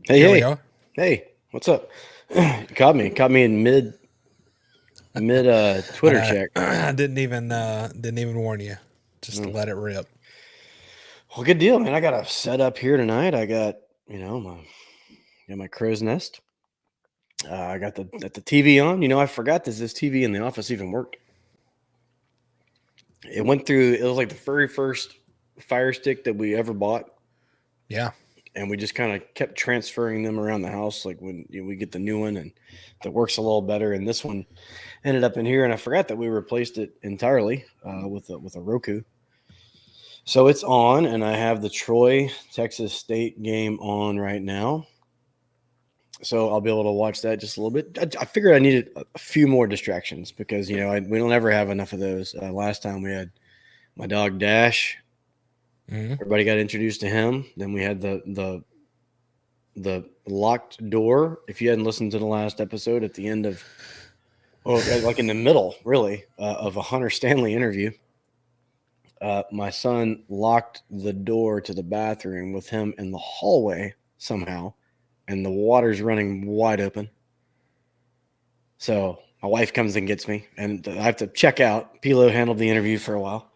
Hey, Here we hey, go. hey, what's up? Caught me in mid Twitter check. I didn't even warn you. Just Mm. let it rip. Well, good deal, man. I got a setup here tonight. I got my crow's nest. I got the TV on. I forgot this TV in the office even worked. It went through. It was like the very first Fire Stick that we ever bought, Yeah. and we just kind of kept transferring them around the house. Like when we get the new one, and that works a little better. And this one ended up in here, and I forgot that we replaced it entirely with a Roku. So it's on, and I have the Troy Texas State game on right now. So I'll be able to watch that just a little bit. I figured I needed a few more distractions because we don't ever have enough of those. Last time we had my dog Dash. Hmm. Everybody got introduced to him. Then we had the locked door. If you hadn't listened to the last episode, at the end of, like in the middle, really, of a Hunter Stanley interview, my son locked the door to the bathroom with him in the hallway somehow, and the water's running wide open. So my wife comes and gets me, and I have to check out. PLo handled the interview for a while.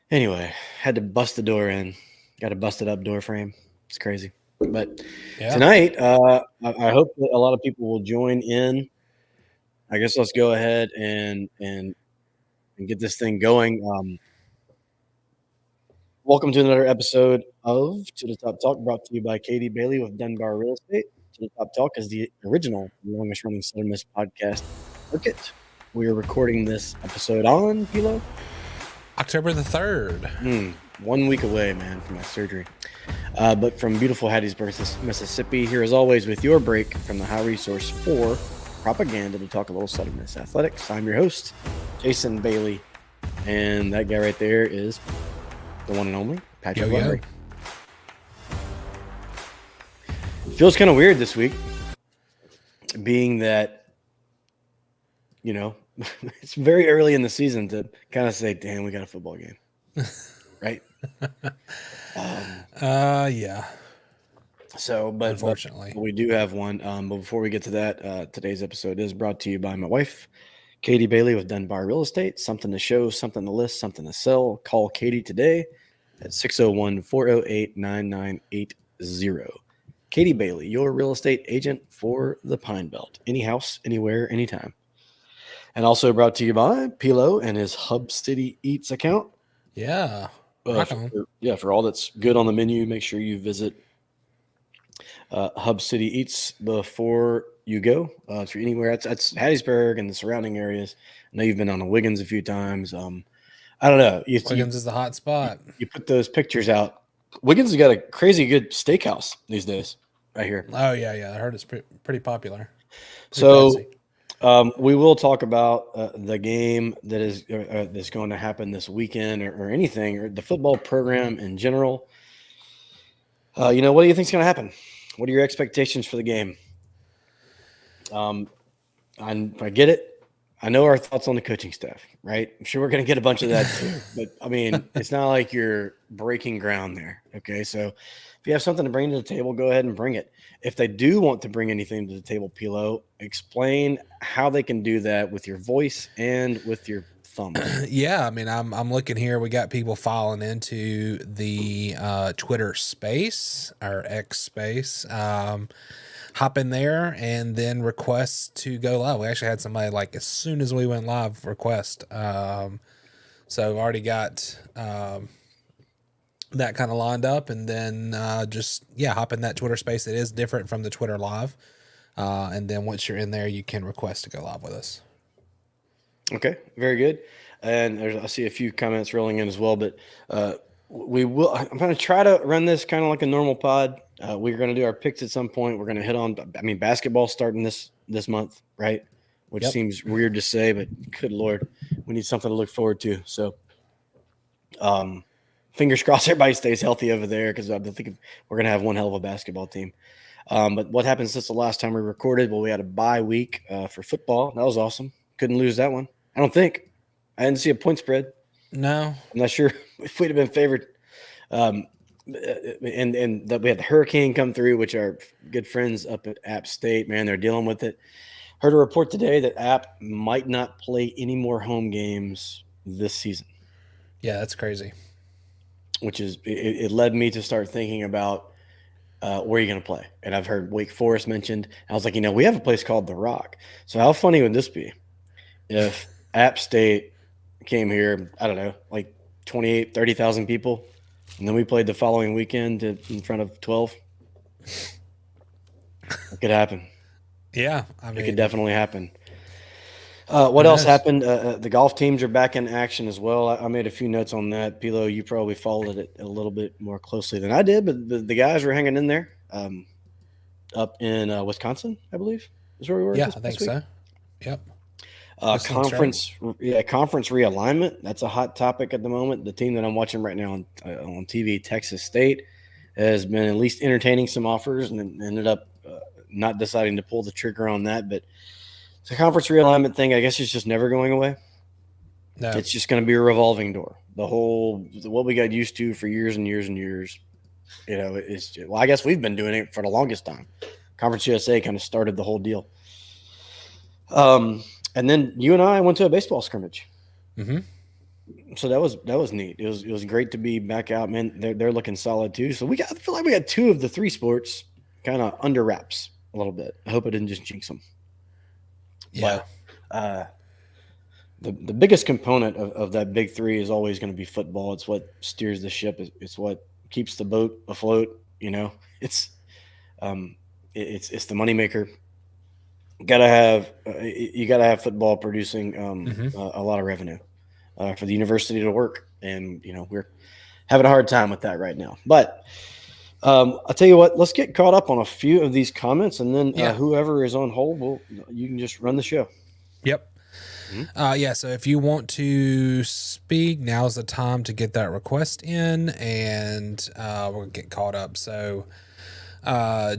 Anyway, had to bust the door in. Got a busted up door frame. It's crazy. But Yeah. tonight, I hope that a lot of people will join in. I guess let's go ahead and get this thing going. Welcome to another episode of To the Top Talk, brought to you by Katie Bailey with Dunbar Real Estate. To the Top Talk is the original, longest running Southern Miss podcast circuit. We are recording this episode on PLo. October the 3rd. 1 week away, man, from my surgery. But from beautiful Hattiesburg, Mississippi, here as always with your break from the high resource for propaganda to talk a little Southern Miss athletics. I'm your host, Jason Bailey, and that guy right there is the one and only Patrick Yo, yo. Larry. Feels kind of weird this week, being that, it's very early in the season to kind of say, damn, we got a football game, right? Yeah. So, but Unfortunately. we do have one. But before we get to that, today's episode is brought to you by my wife, Katie Bailey with Dunbar Real Estate. Something to show, something to list, something to sell. Call Katie today at 601-408-9980. Katie Bailey, your real estate agent for the Pine Belt. Any house, anywhere, anytime. And also brought to you by PLo and his Hub City Eats account. Yeah. Rock on. For all that's good on the menu, make sure you visit Hub City Eats before you go. If you're anywhere, that's Hattiesburg and the surrounding areas. I know you've been on the Wiggins a few times. I don't know. Wiggins is the hot spot. You put those pictures out. Wiggins has got a crazy good steakhouse these days, right here. Oh, yeah, yeah. I heard it's pretty popular. So we will talk about the game that is that's going to happen this weekend, or anything, or the football program in general. What do you think is going to happen? What are your expectations for the game? I get it. I know our thoughts on the coaching staff, right? I'm sure we're going to get a bunch of that too. But, I mean, it's not like you're breaking ground there, okay? So if you have something to bring to the table, go ahead and bring it. If they do want to bring anything to the table, PLo, explain how they can do that with your voice and with your thumb. Yeah, I mean, I'm looking here. We got people filing into the Twitter space, or X space. Hop in there and then request to go live. We actually had somebody, like, as soon as we went live, request. So I've already got that kind of lined up, and then hop in that Twitter space. It is different from the Twitter live. And then once you're in there, you can request to go live with us. Okay, very good. And I see a few comments rolling in as well, but we will. I'm going to try to run this kind of like a normal pod. We're going to do our picks at some point. We're going to hit on. I mean, basketball starting this month, right? Which seems weird to say, but good Lord, we need something to look forward to. So, fingers crossed everybody stays healthy over there, because I'm thinking we're going to have one hell of a basketball team. But what happened since the last time we recorded? Well, we had a bye week for football. That was awesome. Couldn't lose that one. I don't think. I didn't see a point spread. No. I'm not sure if we'd have been favored. and that we had the hurricane come through, which our good friends up at App State, man, they're dealing with it. Heard a report today that App might not play any more home games this season. Yeah, that's crazy. Which is it led me to start thinking about where you're going to play. And I've heard Wake Forest mentioned. I was like, we have a place called The Rock. So how funny would this be if App State came here, I don't know, like 28, 30,000 people, and then we played the following weekend in front of 12? It could happen. Yeah, I mean, It could definitely happen. who What else knows? happened? The golf teams are back in action as well. I made a few notes on that. PLo, you probably followed it a little bit more closely than I did, but the guys were hanging in there. Up in Wisconsin, I believe, is where we were Yeah, this I think past week. so. Yep. Whistling Conference realignment. That's a hot topic at the moment. The team that I'm watching right now on TV, Texas State, has been at least entertaining some offers and then ended up not deciding to pull the trigger on that. But the conference realignment thing, I guess, is just never going away. No. It's just going to be a revolving door. What we got used to for years and years and years, I guess we've been doing it for the longest time. Conference USA kind of started the whole deal. And then you and I went to a baseball scrimmage. Mm-hmm. So that was neat. It was great to be back out, man. They're looking solid too. So I feel like we got two of the three sports kind of under wraps a little bit. I hope I didn't just jinx them. Yeah. But the biggest component of that big three is always going to be football. It's what steers the ship. It's what keeps the boat afloat. It's the moneymaker. You gotta have football producing a lot of revenue for the university to work, and we're having a hard time with that right now. But I'll tell you what, let's get caught up on a few of these comments, and then whoever is on hold, you can just run the show. Yep. Yeah, so if you want to speak, now's the time to get that request in, and we'll get caught up. So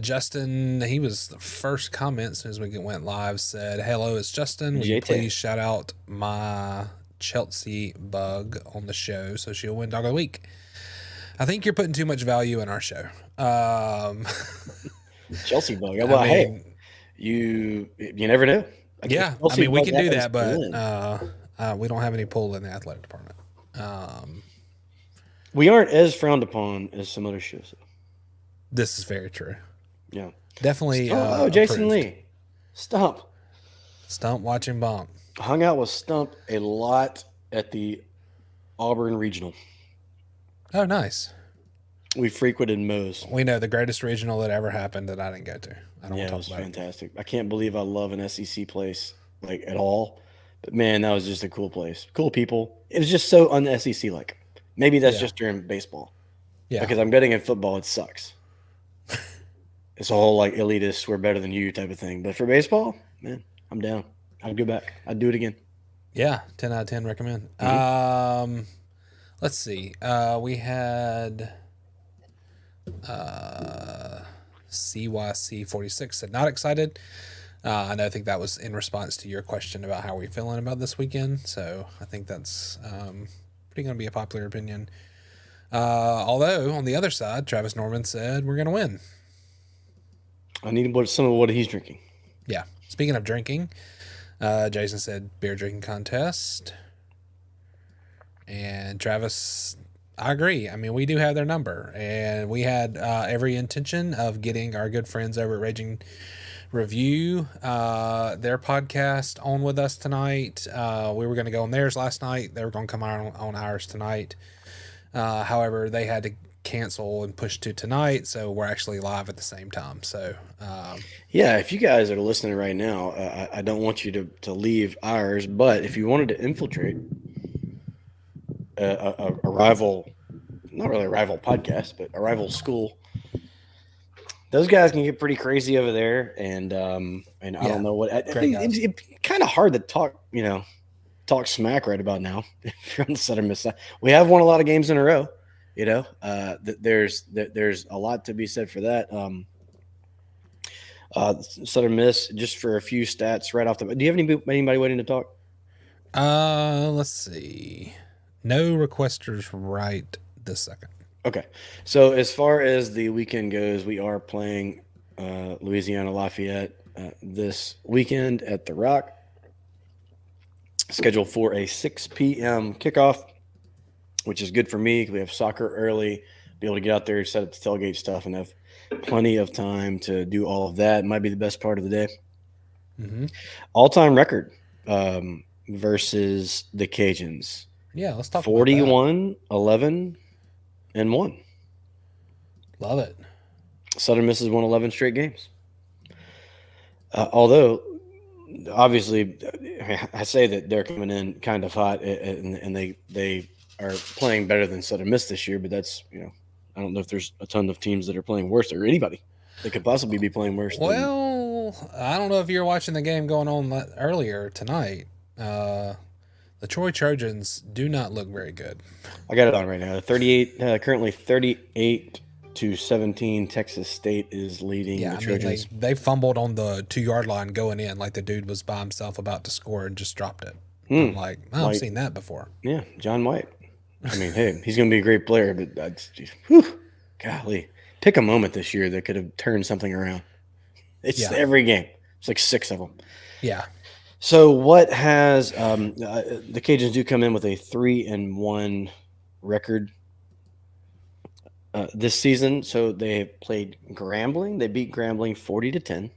Justin, he was the first comment as soon as we went live, said, "Hello, it's Justin. Will you please shout out my Chelsea bug on the show so she'll win Dog of the Week?" I think you're putting too much value in our show. Chelsea bug. Well, hey, you never know. Yeah, I mean, we can do that, but we don't have any pull in the athletic department. We aren't as frowned upon as some other shows. This is very true. Yeah, definitely. Jason approved. Lee, Stump watching Bump. Hung out with Stump a lot at the Auburn Regional. Oh, nice. We frequented Moe's. We know the greatest regional that ever happened that I didn't go to. I don't want to talk it was about fantastic. I can't believe I love an SEC place like at all. But man, that was just a cool place. Cool people. It was just so un-SEC like. Maybe that's just during baseball. Yeah. Because I'm betting in football, it sucks. It's a whole like elitist, we're better than you type of thing. But for baseball, man, I'm down. I'd go back. I'd do it again. Yeah, 10 out of 10 recommend. Let's see. We had CYC46 said not excited. I think that was in response to your question about how we're feeling about this weekend. So I think that's pretty going to be a popular opinion. Although on the other side, Travis Norman said we're going to win. I need some of what he's drinking. Yeah. Speaking of drinking, Jason said beer drinking contest. And Travis, I agree. I mean, we do have their number, and we had every intention of getting our good friends over at Raging Review, their podcast, on with us tonight. We were going to go on theirs last night. They were going to come on ours tonight. However, they had to cancel and push to tonight, so we're actually live at the same time. So yeah, if you guys are listening right now, I don't want you to leave ours, but if you wanted to infiltrate a rival, not really a rival podcast, but a rival school, those guys can get pretty crazy over there, and I don't know what. I think it's kind of hard to talk smack right about now. If you're on the Southern Miss side, we have won a lot of games in a row. There's a lot to be said for that. Southern Miss, just for a few stats right off the bat. Do you have anybody waiting to talk? Let's see. No requesters right this second. Okay. So as far as the weekend goes, we are playing Louisiana Lafayette this weekend at the Rock, scheduled for a 6 p.m. kickoff, which is good for me. We have soccer early, be able to get out there, set up the tailgate stuff, and have plenty of time to do all of that. It might be the best part of the day. Mm-hmm. All-time record versus the Cajuns. Yeah, let's talk about that. 41, 11, and 1. Love it. Southern Miss has won 11 straight games. Although, obviously, I say that they're coming in kind of hot, and they are playing better than Southern Miss this year. But that's I don't know if there's a ton of teams that are playing worse or anybody that could possibly be playing worse than. Well, I don't know if you're watching the game going on earlier tonight. The Troy Trojans do not look very good. I got it on right now. 38, currently 38-17. Texas State is leading the Trojans. They fumbled on the 2-yard line going in, like the dude was by himself about to score and just dropped it. I'm like, I've seen that before. Yeah, John White. I mean, hey, he's going to be a great player, but golly, pick a moment this year that could have turned something around. It's every game. It's like 6 of them. Yeah. So what has the Cajuns do come in with a 3-1 record this season? So they played Grambling. They beat Grambling 40-10.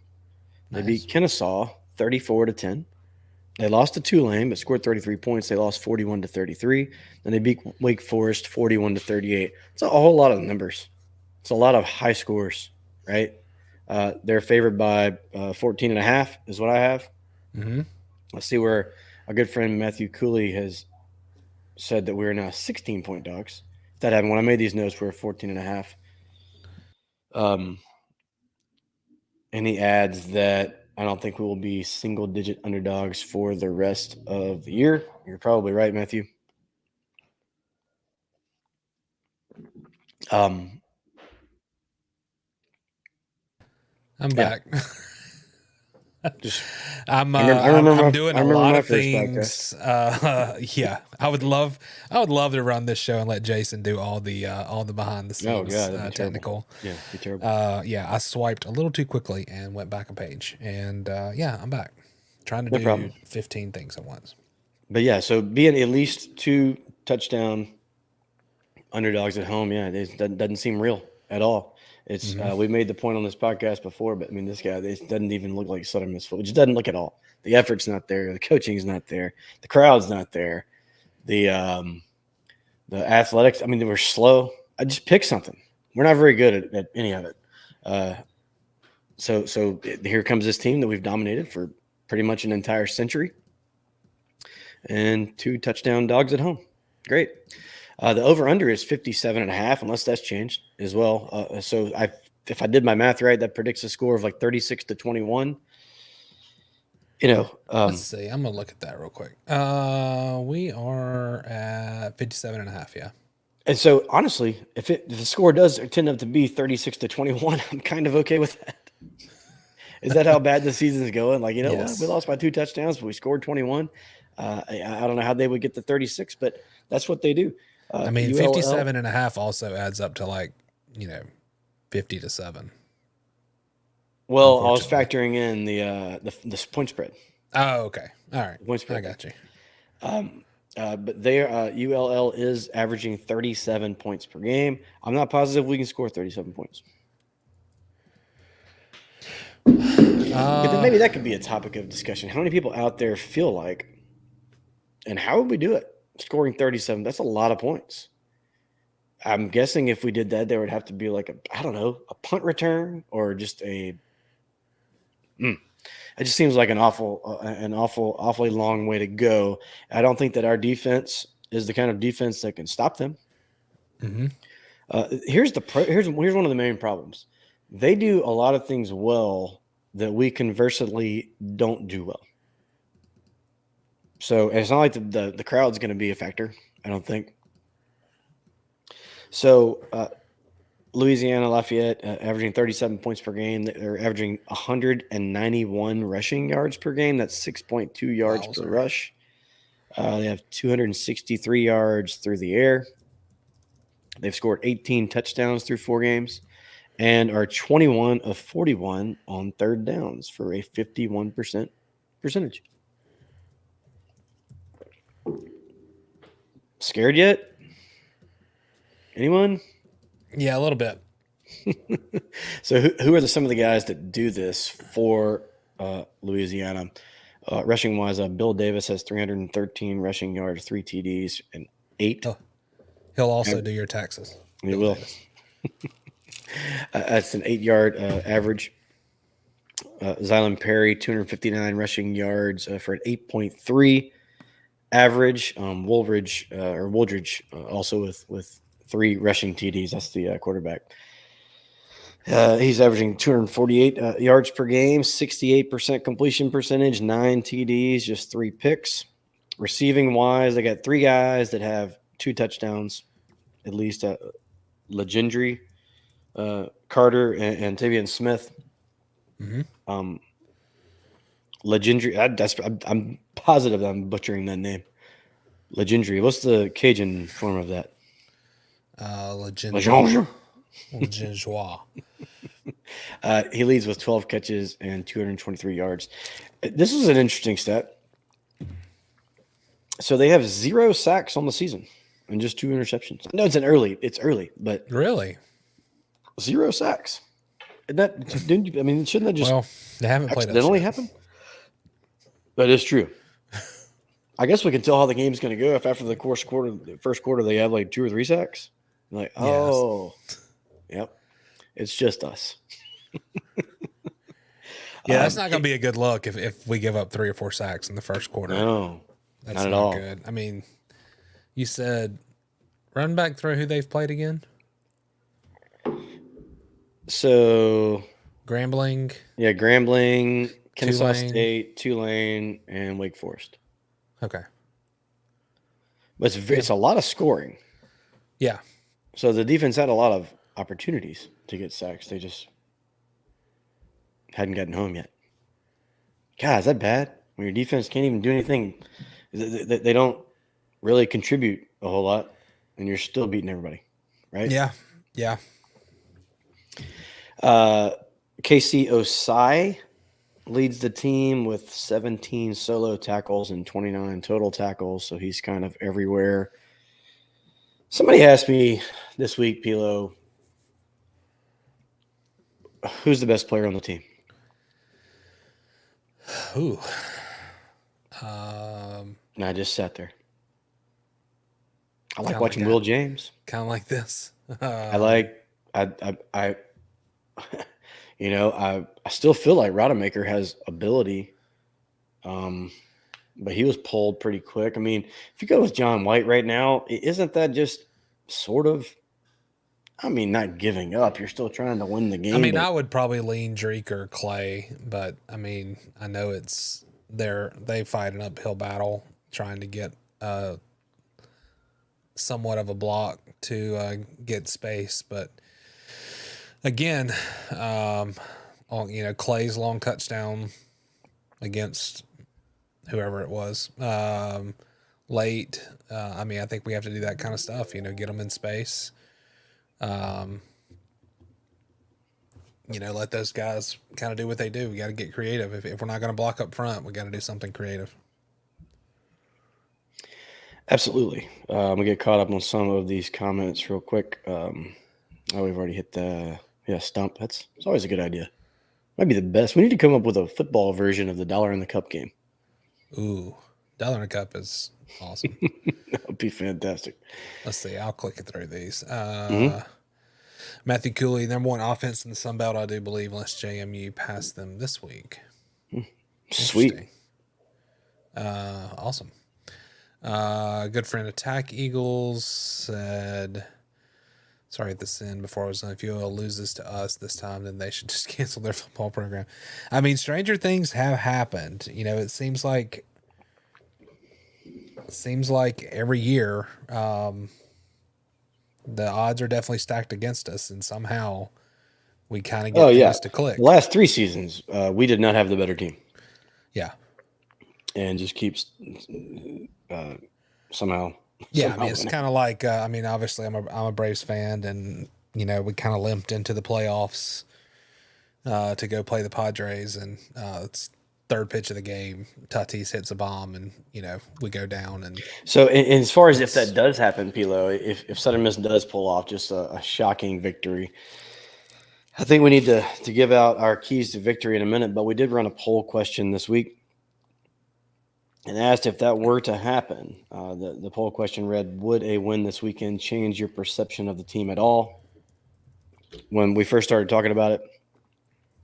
They beat Kennesaw 34-10. They lost to Tulane, but scored 33 points. They lost 41-33. Then they beat Wake Forest 41-38. It's a whole lot of numbers. It's a lot of high scores, right? They're favored by 14.5 is what I have. Mm-hmm. Let's see where our good friend Matthew Cooley has said that we're now 16-point dogs. That happened when I made these notes. We're 14.5. And he adds that I don't think we will be single-digit underdogs for the rest of the year. You're probably right, Matthew. I'm back. I'm doing a lot of things. Yeah, I would love to run this show and let Jason do all the behind the scenes technical. Yeah, it'd be terrible. I swiped a little too quickly and went back a page, and I'm back trying to do 15 things at once. But yeah, so being at least 2 touchdown underdogs at home, it doesn't seem real at all. It's we made the point on this podcast before, but I mean, this guy, this doesn't even look like Southern Miss football. It just doesn't look at all. The effort's not there. The coaching's not there. The crowd's not there. The athletics. I mean, they were slow. I just pick something. We're not very good at any of it. So here comes this team that we've dominated for pretty much an entire century, and 2 touchdown dogs at home. Great. The over-under is 57.5, unless that's changed as well. So if I did my math right, that predicts a score of like 36-21. Let's see. I'm going to look at that real quick. We are at 57.5, yeah. And so, honestly, if the score does tend up to be 36-21, I'm kind of okay with that. Is that how bad the season's going? Like, what? We lost by 2 touchdowns, but we scored 21. I don't know how they would get to 36, but that's what they do. I mean, ULL, 57.5 also adds up to 50-7. Well, I was factoring in the point spread. Oh, okay. All right. The point spread. I got you. But ULL is averaging 37 points per game. I'm not positive we can score 37 points. But then maybe that could be a topic of discussion. How many people out there feel like, and how would we do it? Scoring 37, that's a lot of points. I'm guessing if we did that, there would have to be a punt return or just a. It just seems like an awfully long way to go. I don't think that our defense is the kind of defense that can stop them. Mm-hmm. Here's one of the main problems. They do a lot of things well that we conversely don't do well. So it's not like the crowd's going to be a factor, I don't think. So Louisiana Lafayette averaging 37 points per game. They're averaging 191 rushing yards per game. That's 6.2 yards per rush. They have 263 yards through the air. They've scored 18 touchdowns through 4 games and are 21 of 41 on third downs for a 51% percentage. Scared yet? Anyone? Yeah, a little bit. So who are some of the guys that do this for Louisiana? Rushing wise, Bill Davis has 313 rushing yards, 3 TDs, and 8. He'll also do your taxes. He will. That's an 8-yard average. Zylan Perry, 259 rushing yards for an 8.3 average. Wooldridge also with 3 rushing TDs. That's the quarterback. He's averaging 248 yards per game, 68% completion percentage, 9 TDs, just 3 picks. Receiving wise, they got 3 guys that have 2 touchdowns, at least. Legendry, Carter, and Tavian Smith. Mm-hmm. Legendry. I'm positive that I'm butchering that name. Legendry. What's the Cajun form of that? Legendry. He leads with 12 catches and 223 yards. This is an interesting stat. So they have 0 sacks on the season and just 2 interceptions. No, it's early, but really 0 sacks. Shouldn't that just they haven't played accidentally happen? That is true. I guess we can tell how the game's going to go if after the first quarter they have like 2 or 3 sacks. Like, oh, yep, it's just us. Yeah, that's not going to be a good look if we give up 3 or 4 sacks in the first quarter. No, that's not at all. Good. I mean, you said run back through who they've played again. So Grambling. Yeah, Grambling, Kennesaw State, Tulane, and Wake Forest. Okay. But it's a lot of scoring. Yeah. So the defense had a lot of opportunities to get sacks. They just hadn't gotten home yet. God, is that bad? When your defense can't even do anything. They don't really contribute a whole lot, and you're still beating everybody, right? Yeah. Yeah. KC Osai leads the team with 17 solo tackles and 29 total tackles, so he's kind of everywhere. Somebody asked me this week, PLo, who's the best player on the team? Ooh. And I just sat there. I like watching Will James. Kind of like this. I still feel like Rodemaker has ability, but he was pulled pretty quick. I mean, if you go with John White right now, isn't that just sort of, not giving up. You're still trying to win the game. I would probably lean Drake or Clay, but I know they fight an uphill battle trying to get somewhat of a block to get space. But again, Clay's long touchdown against whoever it was late. I think we have to do that kind of stuff, get them in space. Let those guys kind of do what they do. We got to get creative. If we're not going to block up front, we got to do something creative. Absolutely. I'm gonna get caught up on some of these comments real quick. We've already hit the stump. It's always a good idea. Might be the best. We need to come up with a football version of the $1 in the Cup game. Ooh, $1 in the Cup is awesome. That would be fantastic. Let's see. I'll click it through these. Mm-hmm. Matthew Cooley, number 1 offense in the Sun Belt, I do believe, unless JMU passed them this week. Sweet. Awesome. Good friend Attack Eagles said, sorry at this end before I was done, if ULL loses to us this time, then they should just cancel their football program. Stranger things have happened. It seems like every year, the odds are definitely stacked against us, and somehow we kind of get things to click. The last 3 seasons, we did not have the better team. Yeah. And just keeps somehow Yeah, I mean, it's kind of like, I mean, obviously I'm a Braves fan, and, you know, we kind of limped into the playoffs to go play the Padres, and it's third pitch of the game. Tatis hits a bomb, and, you know, we go down. And So, as far as if that does happen, PLo, if Southern Miss does pull off just a shocking victory, I think we need to give out our keys to victory in a minute, but we did run a poll question this week and asked if that were to happen. The poll question read, would a win this weekend change your perception of the team at all? When we first started talking about it,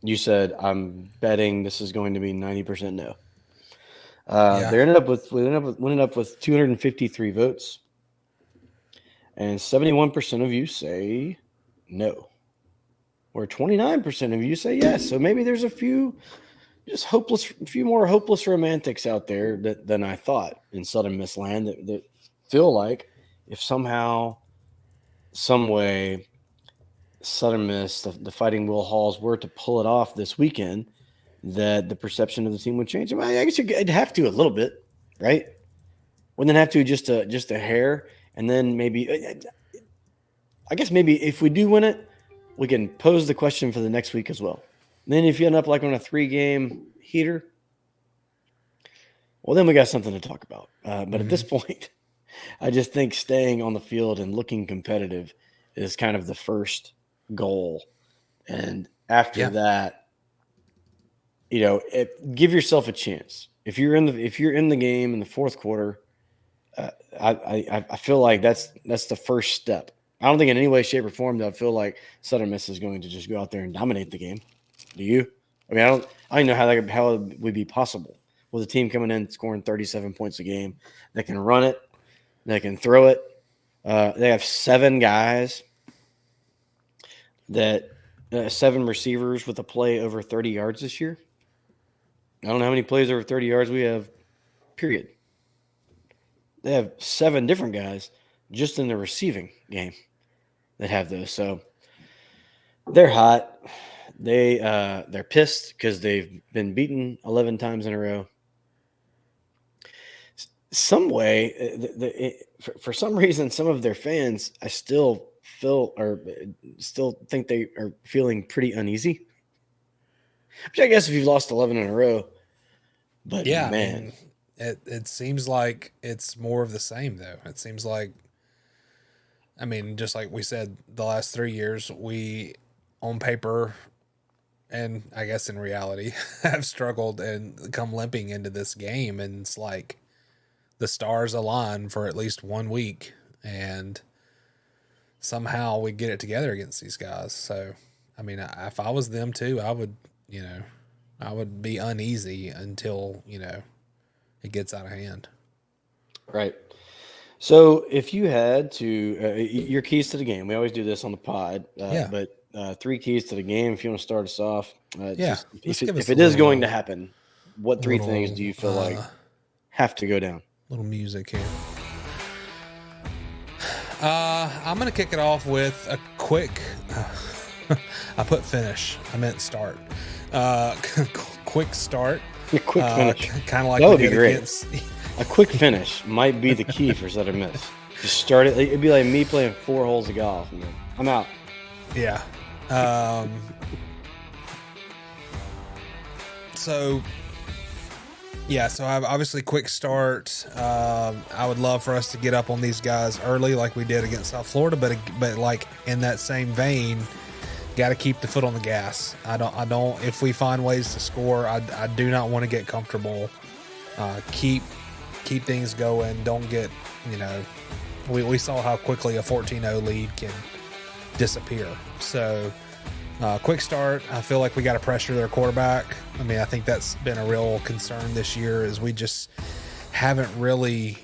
you said, I'm betting this is going to be 90% no. Yeah. We ended up with 253 votes, and 71% of you say no, or 29% of you say yes. So maybe there's a few more hopeless romantics out there than I thought in Southern Miss land that feel like if somehow, some way, Southern Miss, the Fighting Will Halls, were to pull it off this weekend, that the perception of the team would change. I mean, I guess it'd have to a little bit, right? Wouldn't it have to just a hair? And then maybe, I guess maybe if we do win it, we can pose the question for the next week as well. And then if you end up like on a 3-game heater, well, then we got something to talk about. But at this point, I just think staying on the field and looking competitive is kind of the first goal. And after that, you know, give yourself a chance. If you're in the game in the fourth quarter, I feel like that's the first step. I don't think in any way, shape, or form that I feel like Southern Miss is going to just go out there and dominate the game. Do you? I mean, I don't know how it would be possible with a team coming in scoring 37 points a game. They can run it, they can throw it. They have 7 guys that 7 receivers with a play over 30 yards this year. I don't know how many plays over 30 yards we have, period. They have 7 different guys just in the receiving game that have those. So they're hot. They're pissed because they've been beaten 11 times in a row. Some way, for some reason, some of their fans, I still think they are feeling pretty uneasy. Which I guess if you've lost 11 in a row, but yeah, man, I mean, it seems like it's more of the same though. It seems like, I mean, just like we said, the last 3 years, we on paper, and I guess in reality, have struggled and come limping into this game, and it's like the stars align for at least 1 week, and somehow we get it together against these guys. So, I mean, if I was them too, I would, you know, I would be uneasy until, you know, it gets out of hand. Right. So if you had to, your keys to the game, we always do this on the pod, but 3 keys to the game, if you want to start us off, if it is going to happen, what 3 things do you feel like have to go down? Little music here. I'm going to kick it off with a quick, I put finish. I meant start. Quick start. A quick finish. Kind of like that would be great. A quick finish might be the key for Southern Miss. Just start it. It'd be like me playing 4 holes of golf. And then I'm out. Yeah. So I've obviously quick start. I would love for us to get up on these guys early, like we did against South Florida, but like in that same vein, got to keep the foot on the gas. I don't. If we find ways to score, I do not want to get comfortable. Keep things going. Don't get, you know, we saw how quickly a 14-0 lead can disappear. So quick start. I feel like we got to pressure their quarterback. I mean, I think that's been a real concern this year, is we just haven't really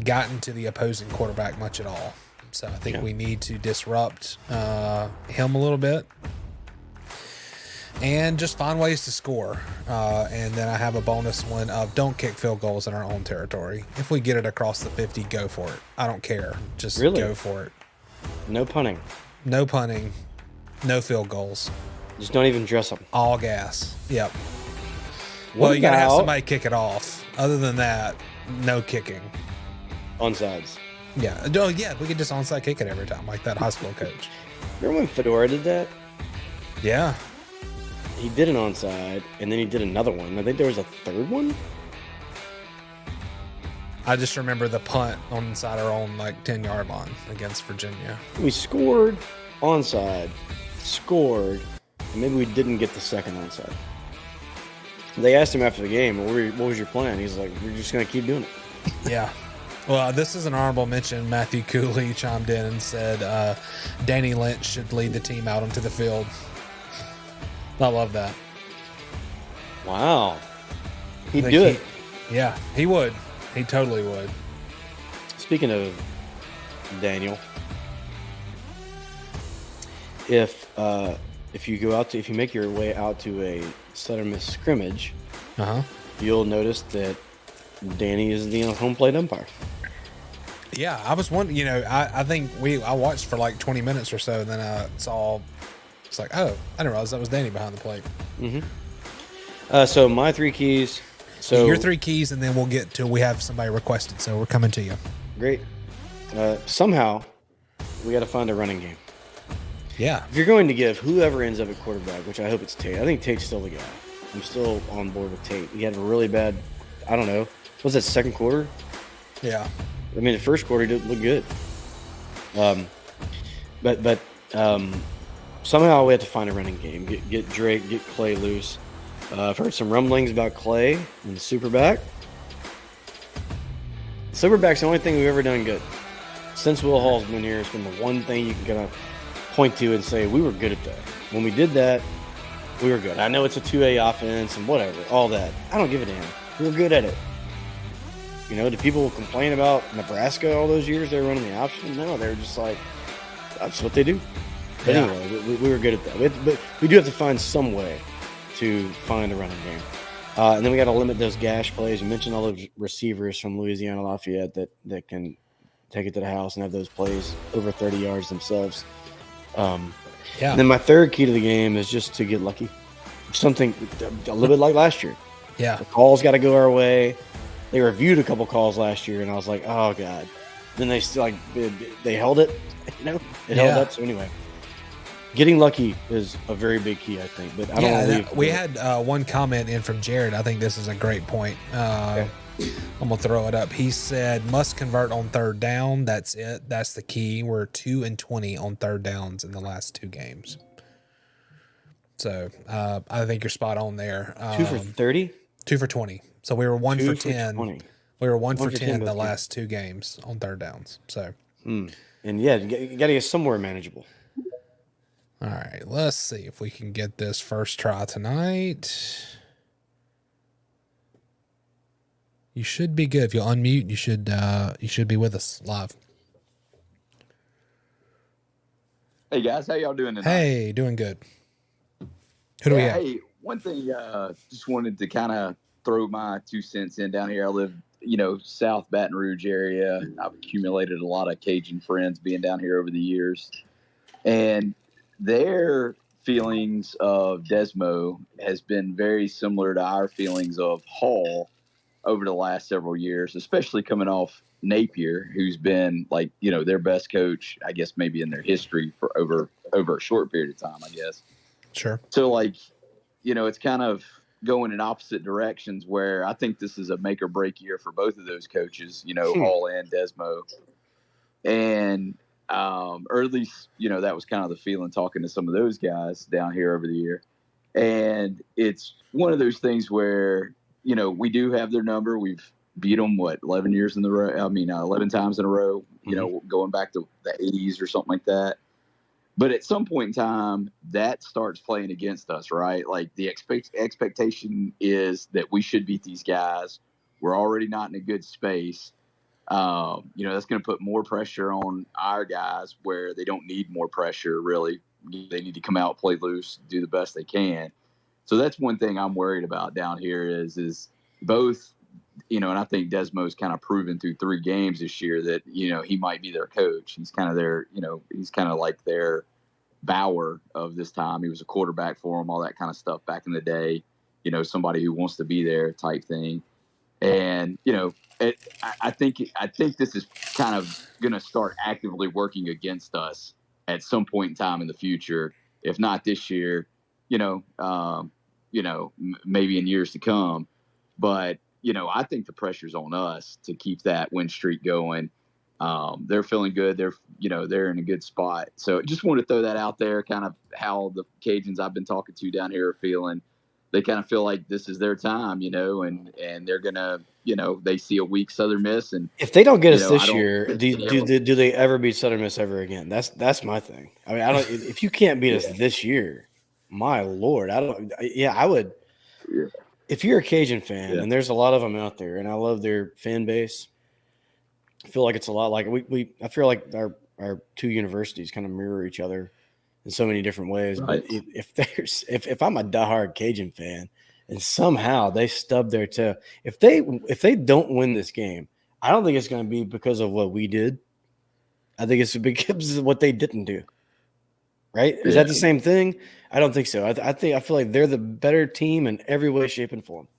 gotten to the opposing quarterback much at all. So I think we need to disrupt him a little bit and just find ways to score. And then I have a bonus one of don't kick field goals in our own territory. If we get it across the 50, go for it. I don't care. Just go for it. No punting. No punting. No field goals. Just don't even dress them. All gas. Yep. Well, you got to have somebody kick it off. Other than that, no kicking. Onsides. Yeah. Oh, yeah. We could just onside kick it every time, like that high school coach. Remember when Fedora did that? Yeah. He did an onside, and then he did another one. I think there was a third one. I just remember the punt on inside our own 10-yard line against Virginia. We scored onside, scored, and maybe we didn't get the second onside. They asked him after the game, what was your plan? He's like, we're just going to keep doing it. Yeah. Well, this is an honorable mention. Matthew Cooley chimed in and said Danny Lynch should lead the team out onto the field. I love that. Wow. He'd do it. Yeah, he would. He totally would. Speaking of Daniel, if you make your way out to a Suttermas scrimmage, you'll notice that Danny is the home plate umpire. Yeah, I was wondering. I think I watched for 20 minutes or so, and then I saw. It's like, oh, I didn't realize that was Danny behind the plate. Mm-hmm. So my 3 keys. So your 3 keys, and then we have somebody requested, so we're coming to you. Great. Somehow, we got to find a running game. Yeah. If you're going to give whoever ends up at quarterback, which I hope it's Tate. I think Tate's still the guy. I'm still on board with Tate. He had a really bad, I don't know, was that second quarter? Yeah. I mean, the first quarter didn't look good. But somehow we have to find a running game. Get Drake, get Clay loose. I've heard some rumblings about Clay and the Superback. Superback's the only thing we've ever done good. Since Will Hall's been here, it's been the one thing you can kind of point to and say, we were good at that. When we did that, we were good. I know it's a 2A offense and whatever, all that. I don't give a damn. We were good at it. Did people complain about Nebraska all those years they were running the option? No, they were just like, that's what they do. But anyway, we were good at that. But we do have to find some way to find a running game. And then we got to limit those gash plays. You mentioned all those receivers from Louisiana Lafayette that can take it to the house and have those plays over 30 yards themselves. And then my third key to the game is just to get lucky. Something a little bit like last year. Yeah. The calls got to go our way. They reviewed a couple calls last year, and I was like, oh, God. Then they still, they held it. It held up. So anyway, getting lucky is a very big key, I think. But I don't want to leave. We had one comment in from Jared. I think this is a great point. Okay. I'm going to throw it up. He said, must convert on third down. That's it. That's the key. We're 2-20 on third downs in the last 2 games. So I think you're spot on there. 2 for 30? 2 for 20. So we were 1 for 10. 20. We were 1 for 10 the last 2 games on third downs. So, and yeah, you got to get somewhere manageable. All right, let's see if we can get this first try tonight. You should be good. If you'll unmute, you should be with us live. Hey guys, how y'all doing tonight? Hey, doing good. Who do we have? Hey, one thing, just wanted to kind of throw my 2 cents in down here. I live, South Baton Rouge area. I've accumulated a lot of Cajun friends being down here over the years, and their feelings of Desmo has been very similar to our feelings of Hall over the last several years, especially coming off Napier, who's been their best coach, I guess, maybe in their history for over a short period of time, I guess. Sure. So it's kind of going in opposite directions where I think this is a make or break year for both of those coaches, Hall and Desmo. And, or at least, that was kind of the feeling talking to some of those guys down here over the year. And it's one of those things where, we do have their number. We've beat them, 11 years in the row. 11 times in a row, going back to the 80s or something like that. But at some point in time, that starts playing against us, right? Like the expectation is that we should beat these guys. We're already not in a good space. That's going to put more pressure on our guys where they don't need more pressure, really. They need to come out, play loose, do the best they can. So that's one thing I'm worried about down here is both, and I think Desmo's kind of proven through 3 games this year that, he might be their coach. He's kind of their, he's kind of like their Bauer of this time. He was a quarterback for him, all that kind of stuff back in the day, somebody who wants to be there type thing. And I think this is kind of going to start actively working against us at some point in time in the future, if not this year, maybe in years to come. But I think the pressure's on us to keep that win streak going. They're feeling good. They're in a good spot. So just want to throw that out there, kind of how the Cajuns I've been talking to down here are feeling. They kind of feel like this is their time, and they're gonna, they see a weak Southern Miss, and if they don't get us this year, do they ever beat Southern Miss ever again? That's my thing. I mean, I don't. If you can't beat us this year, my Lord, I don't. Yeah, I would. Yeah. If you're a Cajun fan, and there's a lot of them out there, and I love their fan base, I feel like it's a lot like I feel like our two universities kind of mirror each other in so many different ways. Right. But if I'm a diehard Cajun fan and somehow they stub their toe, if they don't win this game, I don't think it's going to be because of what we did. I think it's because of what they didn't do. Right? Is that the same thing? I don't think so. I feel like they're the better team in every way, shape, and form.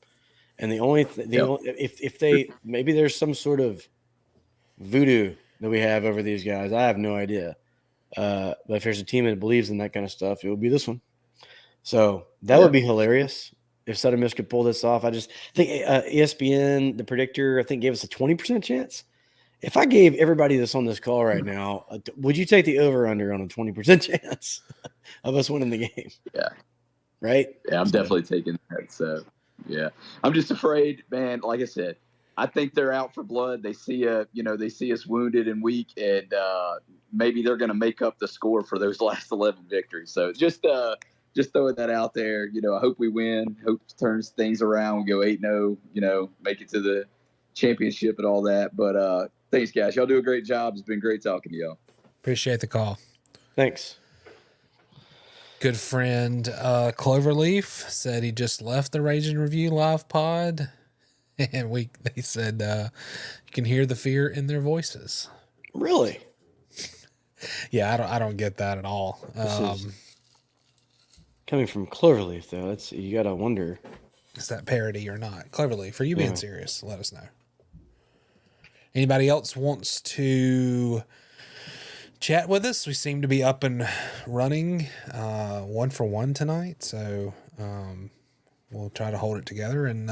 And if they maybe there's some sort of voodoo that we have over these guys, I have no idea. But if there's a team that believes in that kind of stuff, it would be this one. So that would be hilarious if Southern Miss could pull this off. I just think ESPN, the predictor, I think gave us a 20% chance. If I gave everybody this on this call right now, would you take the over/under on a 20% chance of us winning the game? Yeah. Right? Yeah, I'm definitely taking that. So, yeah. I'm just afraid, man, like I said, I think they're out for blood. They see us wounded and weak, and maybe they're going to make up the score for those last 11 victories. So just throwing that out there. I hope we win. Hope turns things around. We go 8-0. Make it to the championship and all that. But thanks, guys. Y'all do a great job. It's been great talking to y'all. Appreciate the call. Thanks. Good friend Cloverleaf said he just left the Rage and Review live pod. And they said you can hear the fear in their voices. Really? Yeah, I don't get that at all. This is coming from Cloverleaf, though. You gotta wonder. Is that parody or not? Cloverleaf, are you being serious? Let us know. Anybody else wants to chat with us? We seem to be up and running 1 for 1 tonight, so we'll try to hold it together, and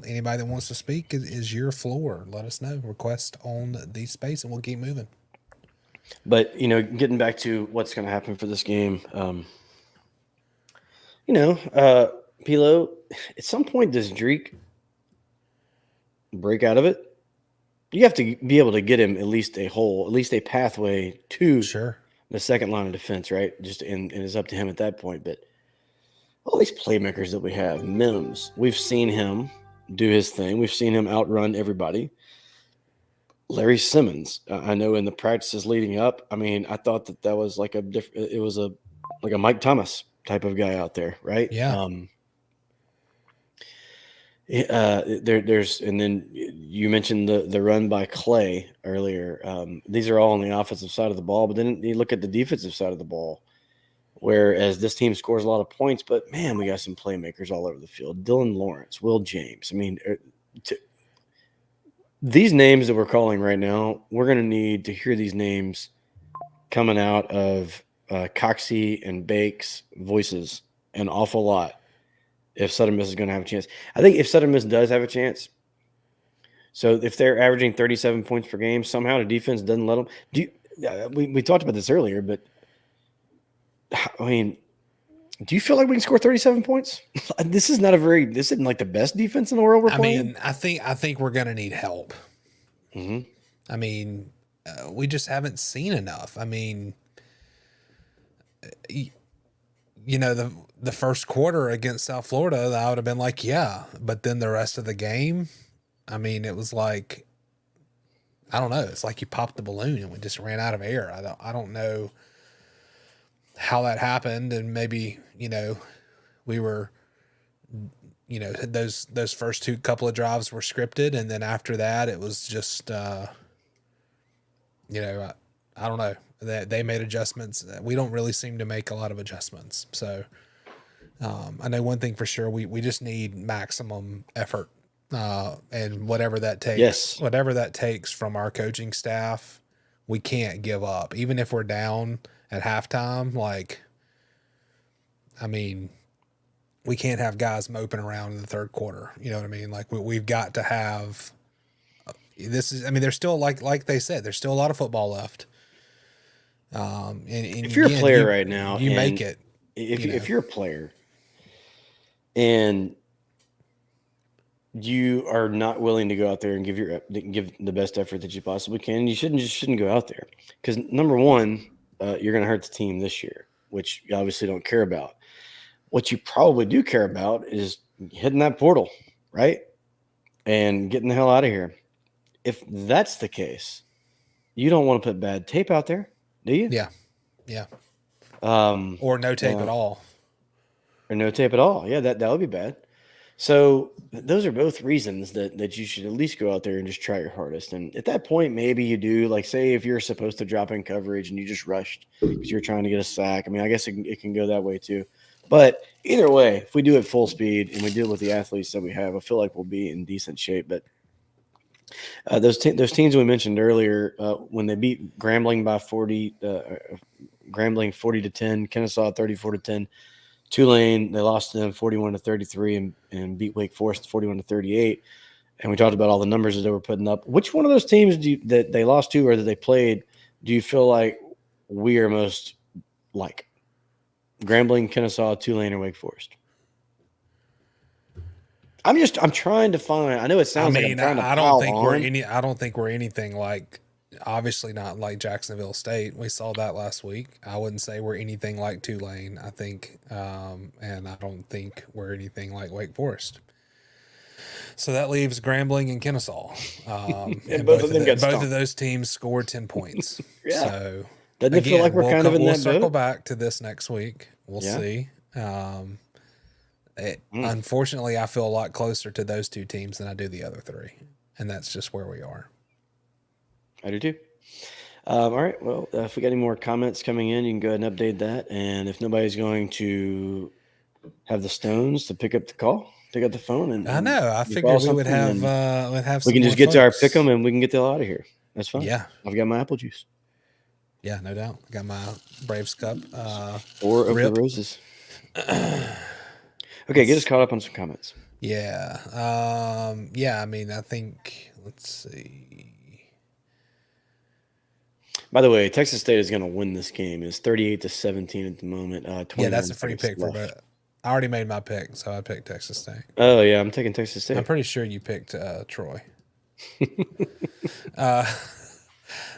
anybody that wants to speak is your floor. Let us know. Request on the space, and we'll keep moving. But, getting back to what's going to happen for this game, PLo, at some point does Dreek break out of it? You have to be able to get him at least a pathway to the second line of defense, right? And it's up to him at that point, but all these playmakers that we have, Mims, we've seen him do his thing. We've seen him outrun everybody. Larry Simmons, I know in the practices leading up, I mean, I thought that was like it was a Mike Thomas type of guy out there, right? Yeah. There's, and then you mentioned the run by Clay earlier. These are all on the offensive side of the ball, but then you look at the defensive side of the ball. Whereas this team scores a lot of points, but man, we got some playmakers all over the field. Dylan Lawrence, Will James. I mean, these names that we're calling right now, we're going to need to hear these names coming out of Coxie and Bake's voices an awful lot if Southern Miss is going to have a chance. I think if Southern Miss does have a chance, so if they're averaging 37 points per game, somehow the defense doesn't let them. We talked about this earlier, but I mean, do you feel like we can score 37 points? This isn't like the best defense in the world we're playing. I think we're going to need help. Mm-hmm. I mean, we just haven't seen enough. I mean, the first quarter against South Florida, I would have been like, yeah. But then the rest of the game, I mean, it was like, I don't know. It's like you popped the balloon and we just ran out of air. I don't know how that happened, and maybe we were those first couple of drives were scripted, and then after that it was just I don't know, they made adjustments. We don't really seem to make a lot of adjustments, so I know one thing for sure, we just need maximum effort And whatever that Yes. takes from our coaching staff, we can't give up. Even if we're down at halftime, like, I mean, we can't have guys moping around in the third quarter. You know what I mean? Like, we've got to have this is, I mean, there's still, like they said, there's still a lot of football left. And If you're a again, player right now, you and make it. if you're a player and you are not willing to go out there and give the best effort that you possibly can, you shouldn't go out there, because number one, you're going to hurt the team this year, which you obviously don't care about. What you probably do care about is hitting that portal, right, and getting the hell out of here. If that's the case, you don't want to put bad tape out there, do you? Yeah. Or no tape at all. Or no tape at all. Yeah, that would be bad. So those are both reasons that you should at least go out there and just try your hardest. And at that point, maybe you do, like, say if you're supposed to drop in coverage and you just rushed because you're trying to get a sack. I mean, I guess it can go that way too. But either way, if we do it full speed and we do it with the athletes that we have, I feel like we'll be in decent shape. But those teams we mentioned earlier, when they beat Grambling by 40, Grambling 40-10, Kennesaw 34-10. Tulane, they lost to them 41-33 and beat Wake Forest 41-38. And we talked about all the numbers that they were putting up. Which one of those teams that they lost to or that they played do you feel like we are most like? Grambling, Kennesaw, Tulane, or Wake Forest? I'm trying to find. I know it sounds like I'm trying to I pile don't think we're anything like, obviously not like Jacksonville State. We saw that last week. I wouldn't say we're anything like Tulane. I think, and I don't think we're anything like Wake Forest. So that leaves Grambling and Kennesaw. And both of those teams scored 10 points. Yeah. So doesn't it feel like we're kind of in that boat? We'll circle back to this next week. We'll see. Unfortunately, I feel a lot closer to those two teams than I do the other three, and that's just where we are. I do too. All right. Well, if we got any more comments coming in, you can go ahead and update that. And if nobody's going to have the stones to pick up the phone, and I know, I figured we would have we can just get to our pick 'em and we can get the hell out of here. That's fine. Yeah, I've got my apple juice. Yeah, no doubt. I got my Braves cup. Or of the roses. Okay, get us caught up on some comments. Yeah. I mean, I think, let's see. By the way, Texas State is going to win this game. It's 38-17 at the moment. Yeah, that's a free pick but I already made my pick, so I picked Texas State. Oh, yeah, I'm taking Texas State. I'm pretty sure you picked Troy.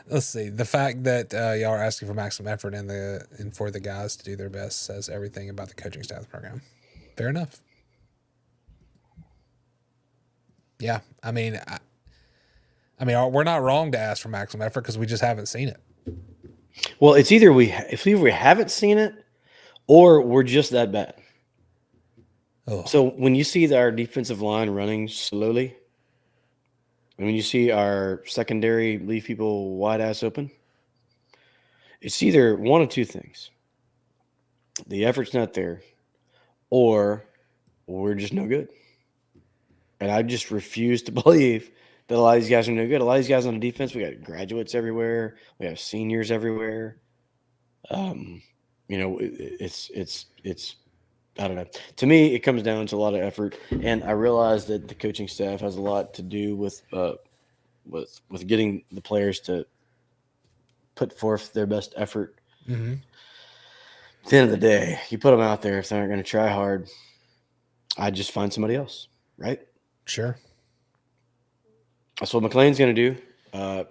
Let's see. The fact that y'all are asking for maximum effort and for the guys to do their best says everything about the coaching staff of the program. Fair enough. Yeah, I mean, we're not wrong to ask for maximum effort because we just haven't seen it. Well, it's either we haven't seen it or we're just that bad. Oh. So when you see our defensive line running slowly, and when you see our secondary leave people wide ass open, it's either one of two things. The effort's not there, or we're just no good. And I just refuse to believe that a lot of these guys are no good. A lot of these guys on the defense, we got graduates everywhere. We have seniors everywhere. It's I don't know. To me, it comes down to a lot of effort, and I realize that the coaching staff has a lot to do with getting the players to put forth their best effort. Mm-hmm. At the end of the day, you put them out there. If they aren't going to try hard, I'd just find somebody else, right? Sure. That's what McLean's going to do.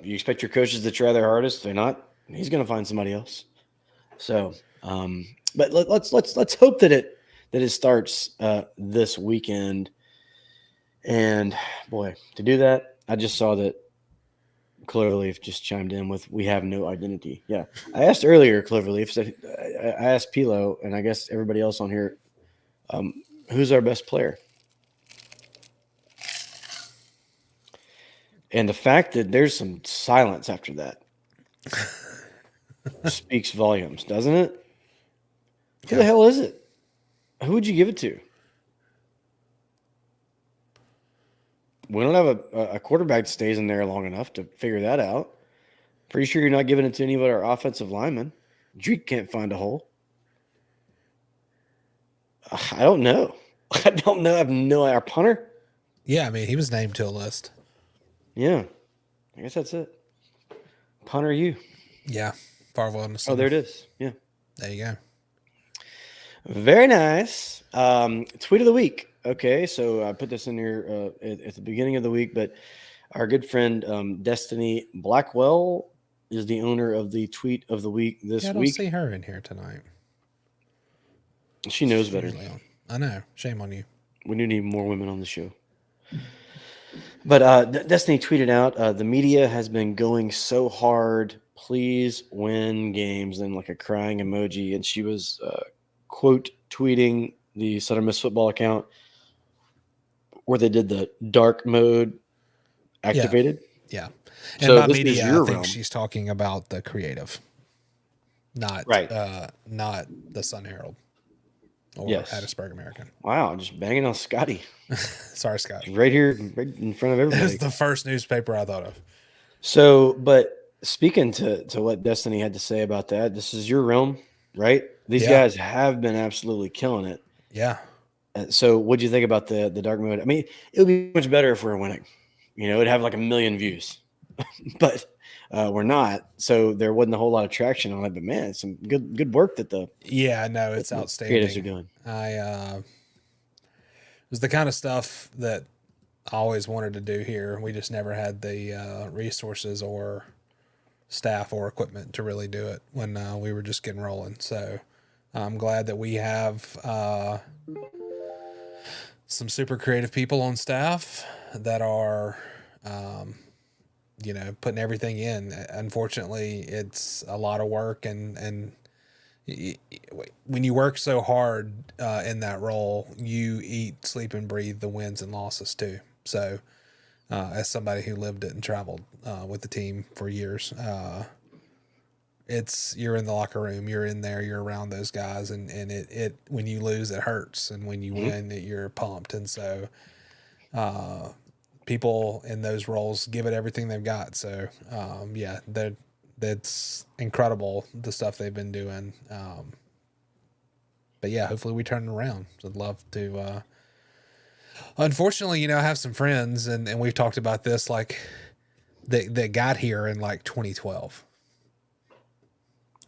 You expect your coaches to try their hardest. If they're not, he's going to find somebody else. So, but let's hope that it starts this weekend. And boy, to do that, I just saw that Cloverleaf just chimed in with, "We have no identity." Yeah, I asked earlier, Cloverleaf said, I asked PLo, and I guess everybody else on here, who's our best player? And the fact that there's some silence after that speaks volumes, doesn't it? Who the hell is it? Who would you give it to? We don't have a quarterback that stays in there long enough to figure that out. Pretty sure you're not giving it to any of our offensive linemen. Drake can't find a hole. I don't know. I don't know. I have no idea. Our punter? Yeah, I mean, he was named to a list. Yeah. I guess that's it. Punter you. Yeah. Farwell and Oh, there it is. Yeah. There you go. Very nice. Tweet of the week. Okay, so I put this in here at the beginning of the week, but our good friend Destiny Blackwell is the owner of the tweet of the week this I don't week. see her in here tonight. She knows better. I know. Shame on you. We do need more women on the show. But Destiny tweeted out, the media has been going so hard. Please win games. And like a crying emoji. And she was, quote, tweeting the Southern Miss football account where they did the dark mode activated. Yeah. And So by this is media, your I think realm. she's talking about the creative, not Right. not the Sun Herald or Yes. Hattiesburg American. Wow, just banging on Scotty. Sorry, Scott. Right here, right in front of It everybody. was the first newspaper I thought of. So, but speaking to what Destiny had to say about that, this is your realm, right? These guys have been absolutely killing it. Yeah. So, what'd you think about the dark mode? I mean, it would be much better if we were winning. You know, it'd have like 1 million views, but we're not. So there wasn't a whole lot of traction on it. But man, it's some good work that the No, it's outstanding. creators are doing. It was the kind of stuff that I always wanted to do here. We just never had the resources or staff or equipment to really do it when we were just getting rolling. So I'm glad that we have some super creative people on staff that are, putting everything in. Unfortunately, it's a lot of work, and when you work so hard in that role, you eat, sleep, and breathe the wins and losses too. So, as somebody who lived it and traveled with the team for years, you're in the locker room, you're in there, you're around those guys, and it when you lose, it hurts, and when you win, you're pumped. And so, people in those roles give it everything they've got. So, that's incredible, the stuff they've been doing. But yeah, hopefully we turn it around. So I'd love to, unfortunately, I have some friends and we've talked about this, like that got here in like 2012,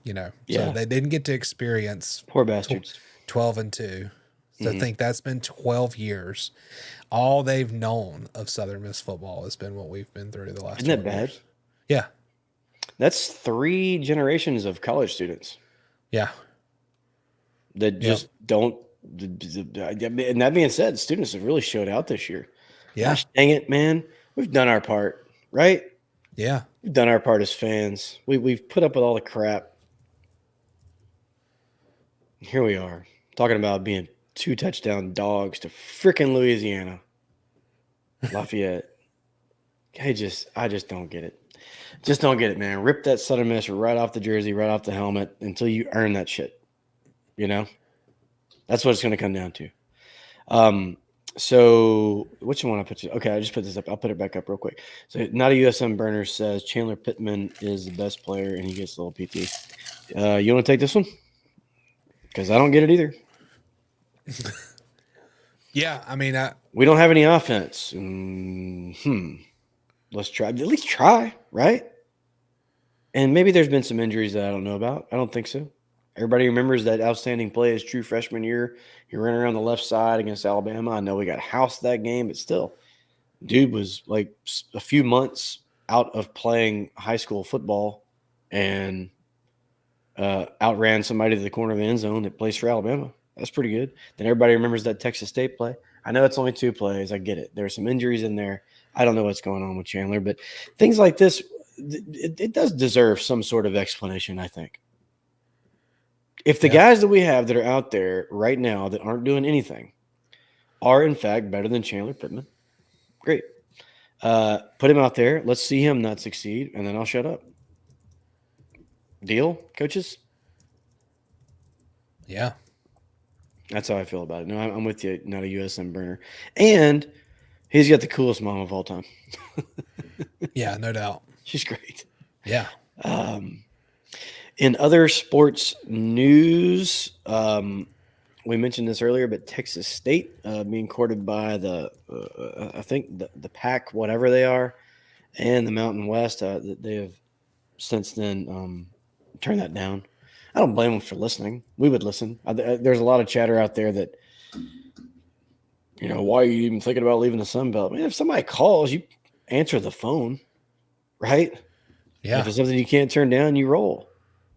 so they didn't get to experience Poor bastards. 12-2. So I think that's been 12 years. All they've known of Southern Miss football has been what we've been through the last. Isn't that bad? Years. Yeah. That's 3 generations of college students. Yeah. That just don't. And that being said, students have really showed out this year. Yeah. Gosh, dang it, man. We've done our part, right? Yeah. We've done our part as fans. We've put up with all the crap. Here we are talking about being 2 touchdown dogs to freaking Louisiana, Lafayette. I just don't get it. Just don't get it, man. Rip that Southern Miss right off the jersey, right off the helmet until you earn that shit. That's what it's going to come down to. So which one I put you? Okay, I just put this up. I'll put it back up real quick. So not a USM burner says Chandler Pittman is the best player and he gets a little PT. You want to take this one? Because I don't get it either. Yeah, I mean, we don't have any offense. Let's try. At least try, right? And maybe there's been some injuries that I don't know about. I don't think so. Everybody remembers that outstanding play his true freshman year. He ran around the left side against Alabama. I know we got housed that game, but still, dude was like a few months out of playing high school football and outran somebody to the corner of the end zone that plays for Alabama. That's pretty good. Then everybody remembers that Texas State play. I know it's only 2 plays. I get it. There are some injuries in there. I don't know what's going on with Chandler, but things like this, it does deserve some sort of explanation, I think. If the guys that we have that are out there right now that aren't doing anything are, in fact, better than Chandler Pittman, great. Put him out there. Let's see him not succeed, and then I'll shut up. Deal, coaches? Yeah. That's how I feel about it. No, I'm with you. Not a USM burner. And He's got the coolest mom of all time. Yeah, no doubt. She's great. Yeah. In other sports news, we mentioned this earlier, but Texas State being courted by I think the Pac, whatever they are, and the Mountain West, they have since then turned that down. I don't blame them for listening. We would listen. There's a lot of chatter out there that, why are you even thinking about leaving the Sun Belt? Man, if somebody calls, you answer the phone, right? Yeah. If it's something you can't turn down, you roll.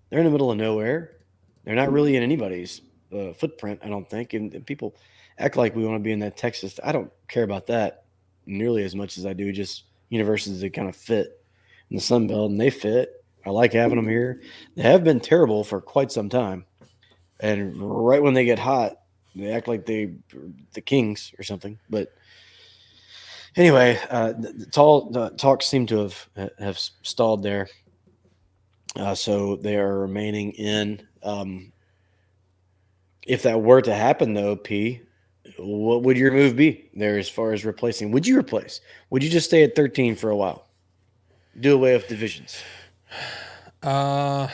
They're in the middle of nowhere. They're not really in anybody's footprint, I don't think. And people act like we want to be in that Texas. I don't care about that nearly as much as I do just universities that kind of fit in the Sun Belt, and they fit. I like having them here. They have been terrible for quite some time. And right when they get hot, they act like the Kings or something. But anyway, the talks seem to have stalled there. So they are remaining in. If that were to happen, though, P, what would your move be there as far as replacing? Would you replace? Would you just stay at 13 for a while? Do away with divisions? I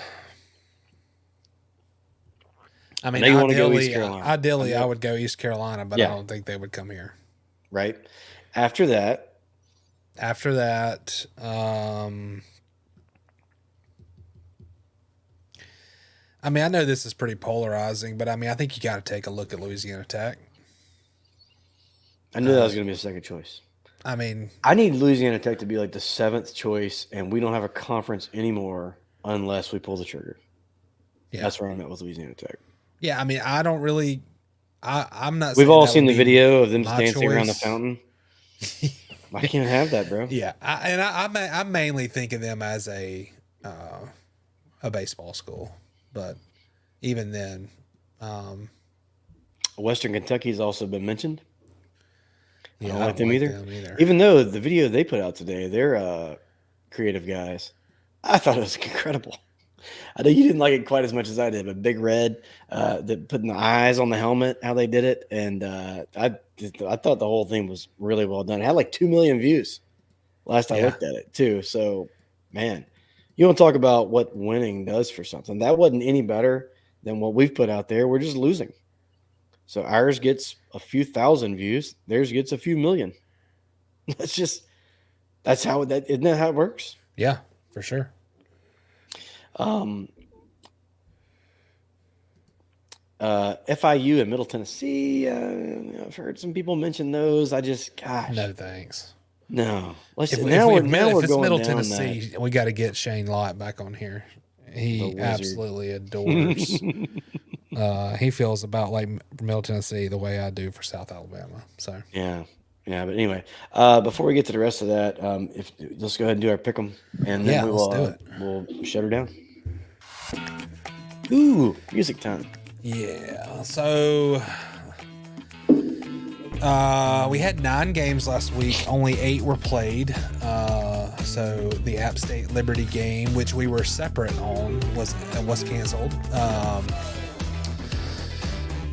mean, I know you want to go East Carolina. ideally, I would go East Carolina, but Yeah. I don't think they would come here. Right. After that, I mean, I know this is pretty polarizing, but I mean, I think you got to take a look at Louisiana Tech. I knew that was going to be a second choice. I mean, I need Louisiana Tech to be like the 7th choice, and we don't have a conference anymore unless we pull the trigger. yeah, That's where I'm at with Louisiana Tech. yeah. I mean, I don't really. I'm not. We've saying all that seen would the be video of them my dancing around the choice. fountain. I can't have that, bro. Yeah, I mainly think of them as a baseball school, but even then, Western Kentucky's also been mentioned. yeah, I don't like them either. either. Even though the video they put out today, they're creative guys. I thought it was incredible. I know you didn't like it quite as much as I did, but Big Red, putting the eyes on the helmet, how they did it, and I thought the whole thing was really well done. It had like 2 million views last I looked at it too. So, man, you want to talk about what winning does for something? That wasn't any better than what we've put out there. We're just losing. So ours gets a few thousand views. Theirs gets a few million. Isn't that how it works? Yeah, for sure. FIU and Middle Tennessee. I've heard some people mention those. No thanks. No. If it's going Middle down Tennessee, we got to get Shane Lott back on here. He absolutely adores. He feels about like Middle Tennessee the way I do for South Alabama. So yeah. But anyway, before we get to the rest of that, let's go ahead and do our pick 'em, and then let's do it. We'll shut her down. Ooh, music time. Yeah. So we had 9 games last week. Only 8 were played. So the App State Liberty game, which we were separate on, was canceled.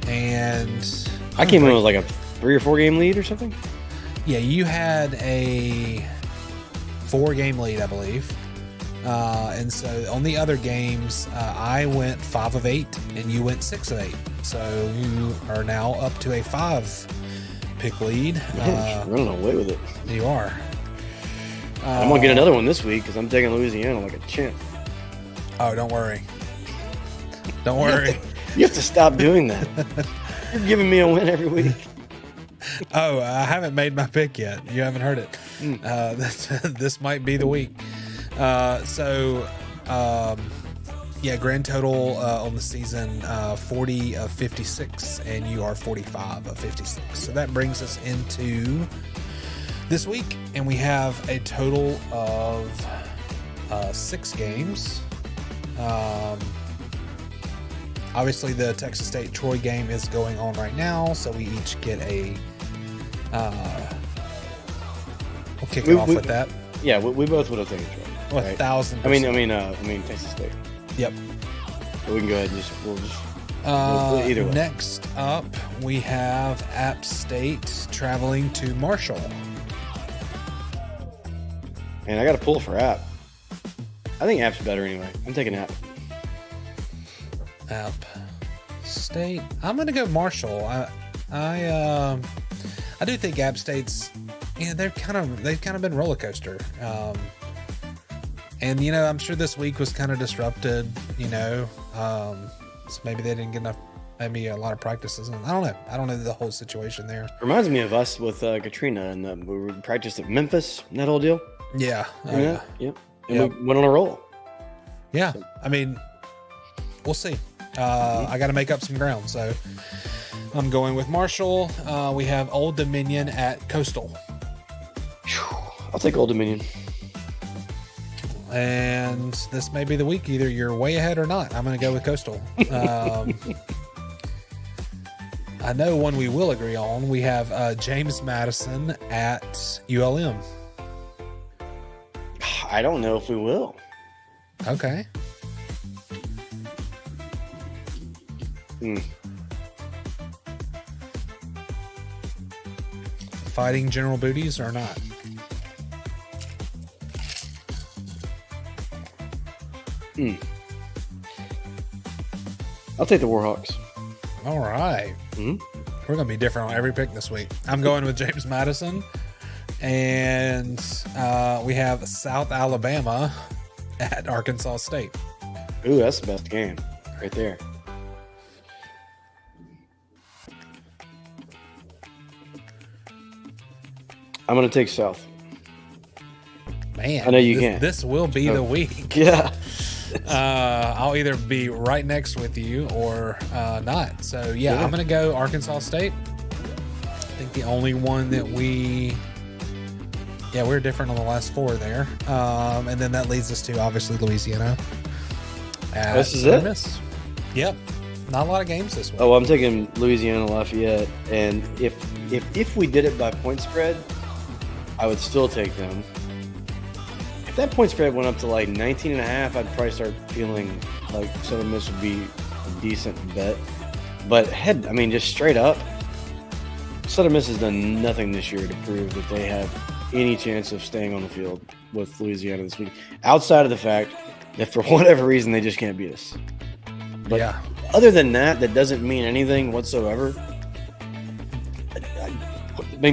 And I came in with like a 3 or 4 game lead or something. Yeah, you had a 4-game lead, I believe. And so on the other games, I went 5 of 8 and you went 6 of 8. So you are now up to a 5-pick lead. Running away with it. You are. I'm going to get another one this week because I'm taking Louisiana like a champ. Oh, don't worry. Don't worry. You have to stop doing that. You're giving me a win every week. Oh, I haven't made my pick yet. You haven't heard it. This might be the week. Grand total on the season 40 of 56, and you are 45 of 56. So that brings us into this week, and we have a total of 6 games. Obviously, the Texas State Troy game is going on right now, so we each get a. We'll kick it off with that. Yeah, we both would have taken Troy. 1,000%. I mean Texas State. Yep. So we can go ahead and we'll either way. Next up, we have App State traveling to Marshall. And I got to pull for App. I think App's better anyway. I'm taking App. App State. I'm gonna go Marshall. I do think App State's. They've kind of been roller coaster. And I'm sure this week was kind of disrupted. So maybe they didn't get enough. Maybe a lot of practices. I don't know. I don't know the whole situation there. Reminds me of us with Katrina, and we practiced at Memphis. And that whole deal. Yeah. Yep. And we went on a roll. Yeah. I mean, we'll see. I got to make up some ground, so I'm going with Marshall. We have Old Dominion at Coastal. I'll take Old Dominion. And this may be the week. Either you're way ahead or not. I'm going to go with Coastal. I know one we will agree on. We have James Madison at ULM. I don't know if we will. Okay. Fighting General Booties or not? I'll take the Warhawks. All right. We're going to be different on every pick this week. I'm going with James Madison. And we have South Alabama at Arkansas State. Ooh, that's the best game right there. I'm going to take South. Man, I know you can't. This will be the week. Yeah. I'll either be right next with you or not. So, yeah, I'm going to go Arkansas State. I think the only one that we're different on the last four there. And then that leads us to, obviously, Louisiana. This is it? Miss. Yep. Not a lot of games this week. Oh, I'm taking Louisiana Lafayette. And if we did it by point spread, I would still take them. If that point spread went up to like 19.5, I'd probably start feeling like Southern Miss would be a decent bet. But just straight up, Southern Miss has done nothing this year to prove that they have any chance of staying on the field with Louisiana this week, outside of the fact that for whatever reason they just can't beat us. But other than that, that doesn't mean anything whatsoever.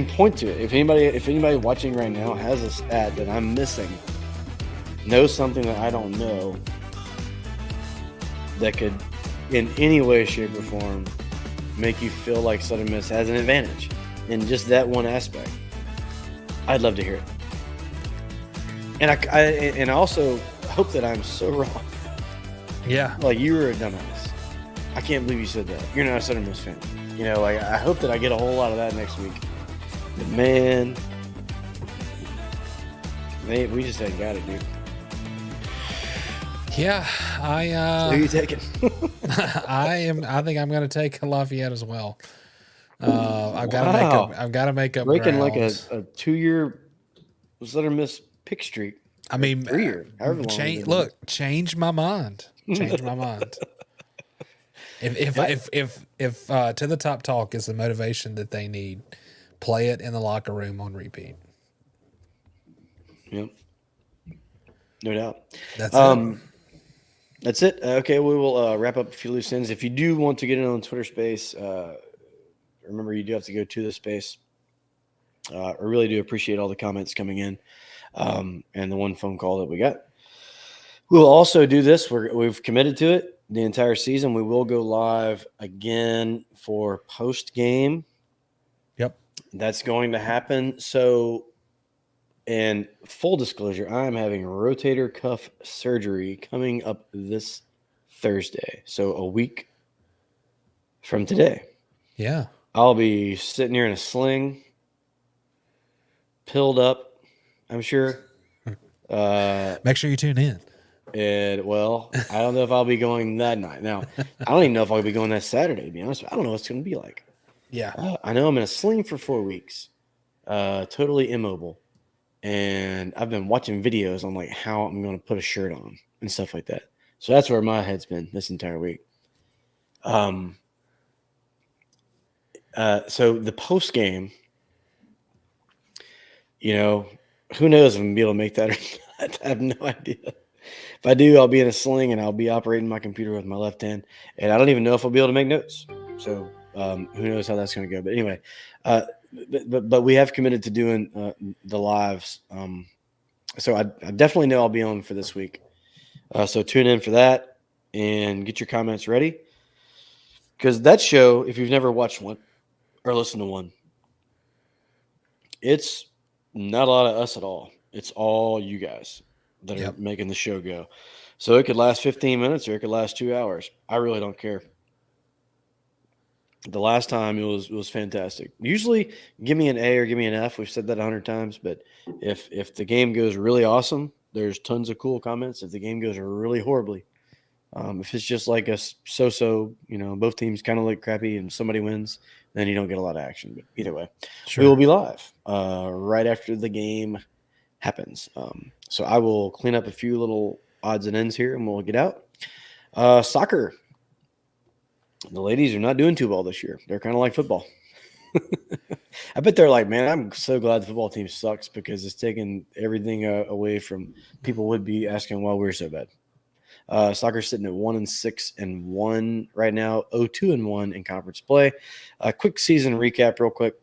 Point to it. If anybody watching right now has a stat that I'm missing, knows something that I don't know, that could in any way, shape, or form make you feel like Southern Miss has an advantage in just that one aspect, I'd love to hear it. And I also hope that I'm so wrong. Yeah. Like, you were a dumbass. I can't believe you said that. You're not a Southern Miss fan. I hope that I get a whole lot of that next week. But man, we just ain't got it, dude. Yeah, So who are you taking? I think I'm going to take Lafayette as well. I've got to make up breaking ground. like a 2-year Southern Miss pick streak. I mean, 3 year, however long. Change my mind. Change my mind. If to the top talk is the motivation that they need, play it in the locker room on repeat. Yep. No doubt. That's it. That's it. Okay, we will wrap up a few loose ends. If you do want to get in on Twitter Space, remember you do have to go to the space. I really do appreciate all the comments coming in, and the one phone call that we got. We'll also do this. We've committed to it the entire season. We will go live again for post game. Yep, that's going to happen. So, and full disclosure, I'm having rotator cuff surgery coming up this Thursday. So a week from today. Yeah. I'll be sitting here in a sling, pilled up, I'm sure. Make sure you tune in. And, well, I don't know if I'll be going that night. Now, I don't even know if I'll be going that Saturday, to be honest. I don't know what it's going to be like. Yeah. I know I'm in a sling for 4 weeks, totally immobile. And I've been watching videos on like how I'm going to put a shirt on and stuff like that. So that's where my head's been this entire week. So the post game, who knows if I'm gonna be able to make that or not. I have no idea. If I do, I'll be in a sling and I'll be operating my computer with my left hand, and I don't even know if I'll be able to make notes. So who knows how that's going to go? But anyway, but we have committed to doing the lives. So I definitely know I'll be on for this week. So tune in for that and get your comments ready, because that show, if you've never watched one or listened to one, it's not a lot of us at all. It's all you guys that are making the show go. So it could last 15 minutes or it could last 2 hours. I really don't care. The last time it was fantastic. Usually give me an A or give me an F. We've said that 100 times, but if the game goes really awesome, there's tons of cool comments. If the game goes really horribly, if it's just like a so-so, both teams kind of look crappy and somebody wins, then you don't get a lot of action. But either way, we will be live right after the game happens. So I will clean up a few little odds and ends here and we'll get out. Soccer. The ladies are not doing too well this year. They're kind of like football. I bet they're like, man, I'm so glad the football team sucks because it's taking everything away from people would be asking why we're so bad. Soccer's sitting at 1-6-1 right now, 0-2-1 in conference play. Quick season recap, real quick.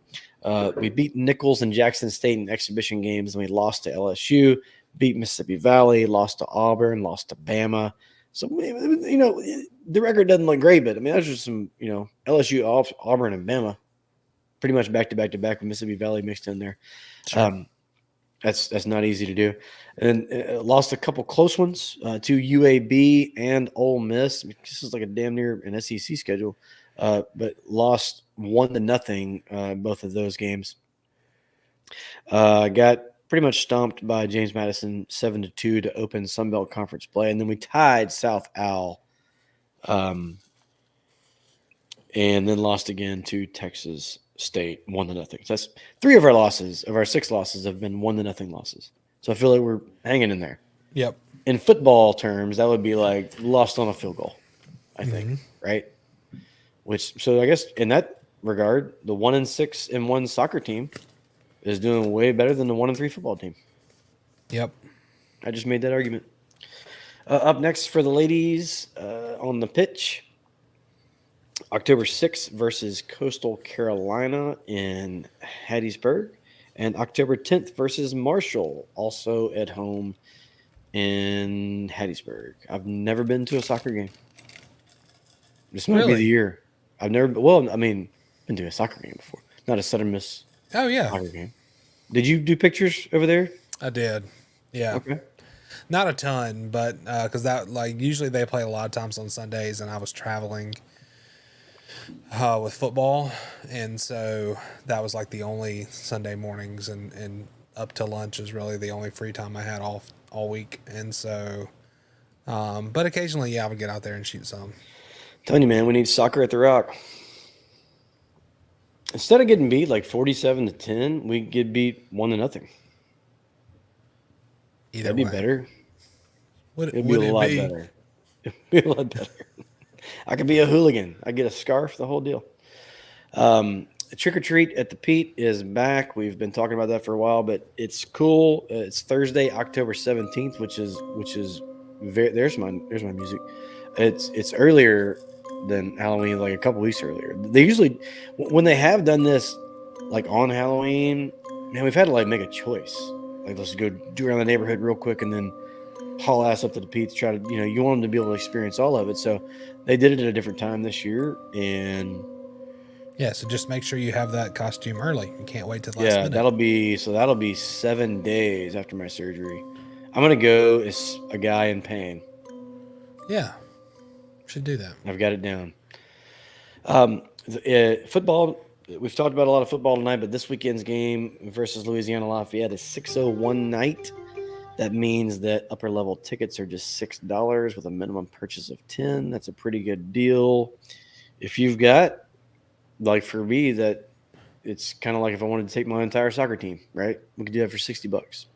We beat Nichols and Jackson State in exhibition games, and we lost to LSU, beat Mississippi Valley, lost to Auburn, lost to Bama. So, the record doesn't look great, but I mean, those are some, LSU, Auburn, and Bama, pretty much back to back to back with Mississippi Valley mixed in there. Sure. That's not easy to do. And lost a couple close ones to UAB and Ole Miss. This is like a damn near an SEC schedule, but lost 1-0 both of those games. Got pretty much stomped by James Madison 7-2 to open Sunbelt Conference play, and then we tied South Al, and then lost again to Texas State 1-0. So that's 3 of our losses, of our 6 losses, have been 1-0 losses. So I feel like we're hanging in there. Yep. In football terms, that would be like lost on a field goal, I think, right? So I guess in that regard, the 1-6-1 soccer team is doing way better than the 1-3 football team. Yep. I just made that argument. Up next for the ladies on the pitch, October 6th versus Coastal Carolina in Hattiesburg, and October 10th versus Marshall, also at home in Hattiesburg. I've never been to a soccer game. This might be the year. I've never, been to a soccer game before, not a Southern Miss. Oh yeah, soccer game. Did you do pictures over there? I did. Yeah. Okay. Not a ton, but because that usually they play a lot of times on Sundays, and I was traveling with football, and so that was like the only Sunday mornings and up to lunch is really the only free time I had all week, and so but occasionally I would get out there and shoot some. I'm telling you, man, we need soccer at the Rock. Instead of getting beat like 47-10, we get beat 1-0. That'd be better. It'd be a lot better. It'd be a lot better. I could be a hooligan. I get a scarf, the whole deal. Trick or Treat at the Pete is back. We've been talking about that for a while, but it's cool. It's Thursday, October 17th, which is very, there's my music. It's earlier than Halloween, like a couple weeks earlier. They usually, when they have done this, like on Halloween, man, we've had to like make a choice. Like, let's go do around the neighborhood real quick and then haul ass up to the Pete to try to, you want them to be able to experience all of it. So they did it at a different time this year, and yeah, so just make sure you have that costume early. You can't wait till the last minute. That'll be 7 days after my surgery. I'm gonna go as a guy in pain. Yeah, should do that. I've got it down. Football. We've talked about a lot of football tonight, but this weekend's game versus Louisiana Lafayette is 6:01 night. That means that upper level tickets are just $6 with a minimum purchase of $10. That's a pretty good deal. If you've got, like for me, that it's kind of like if I wanted to take my entire soccer team, right? We could do that for $60.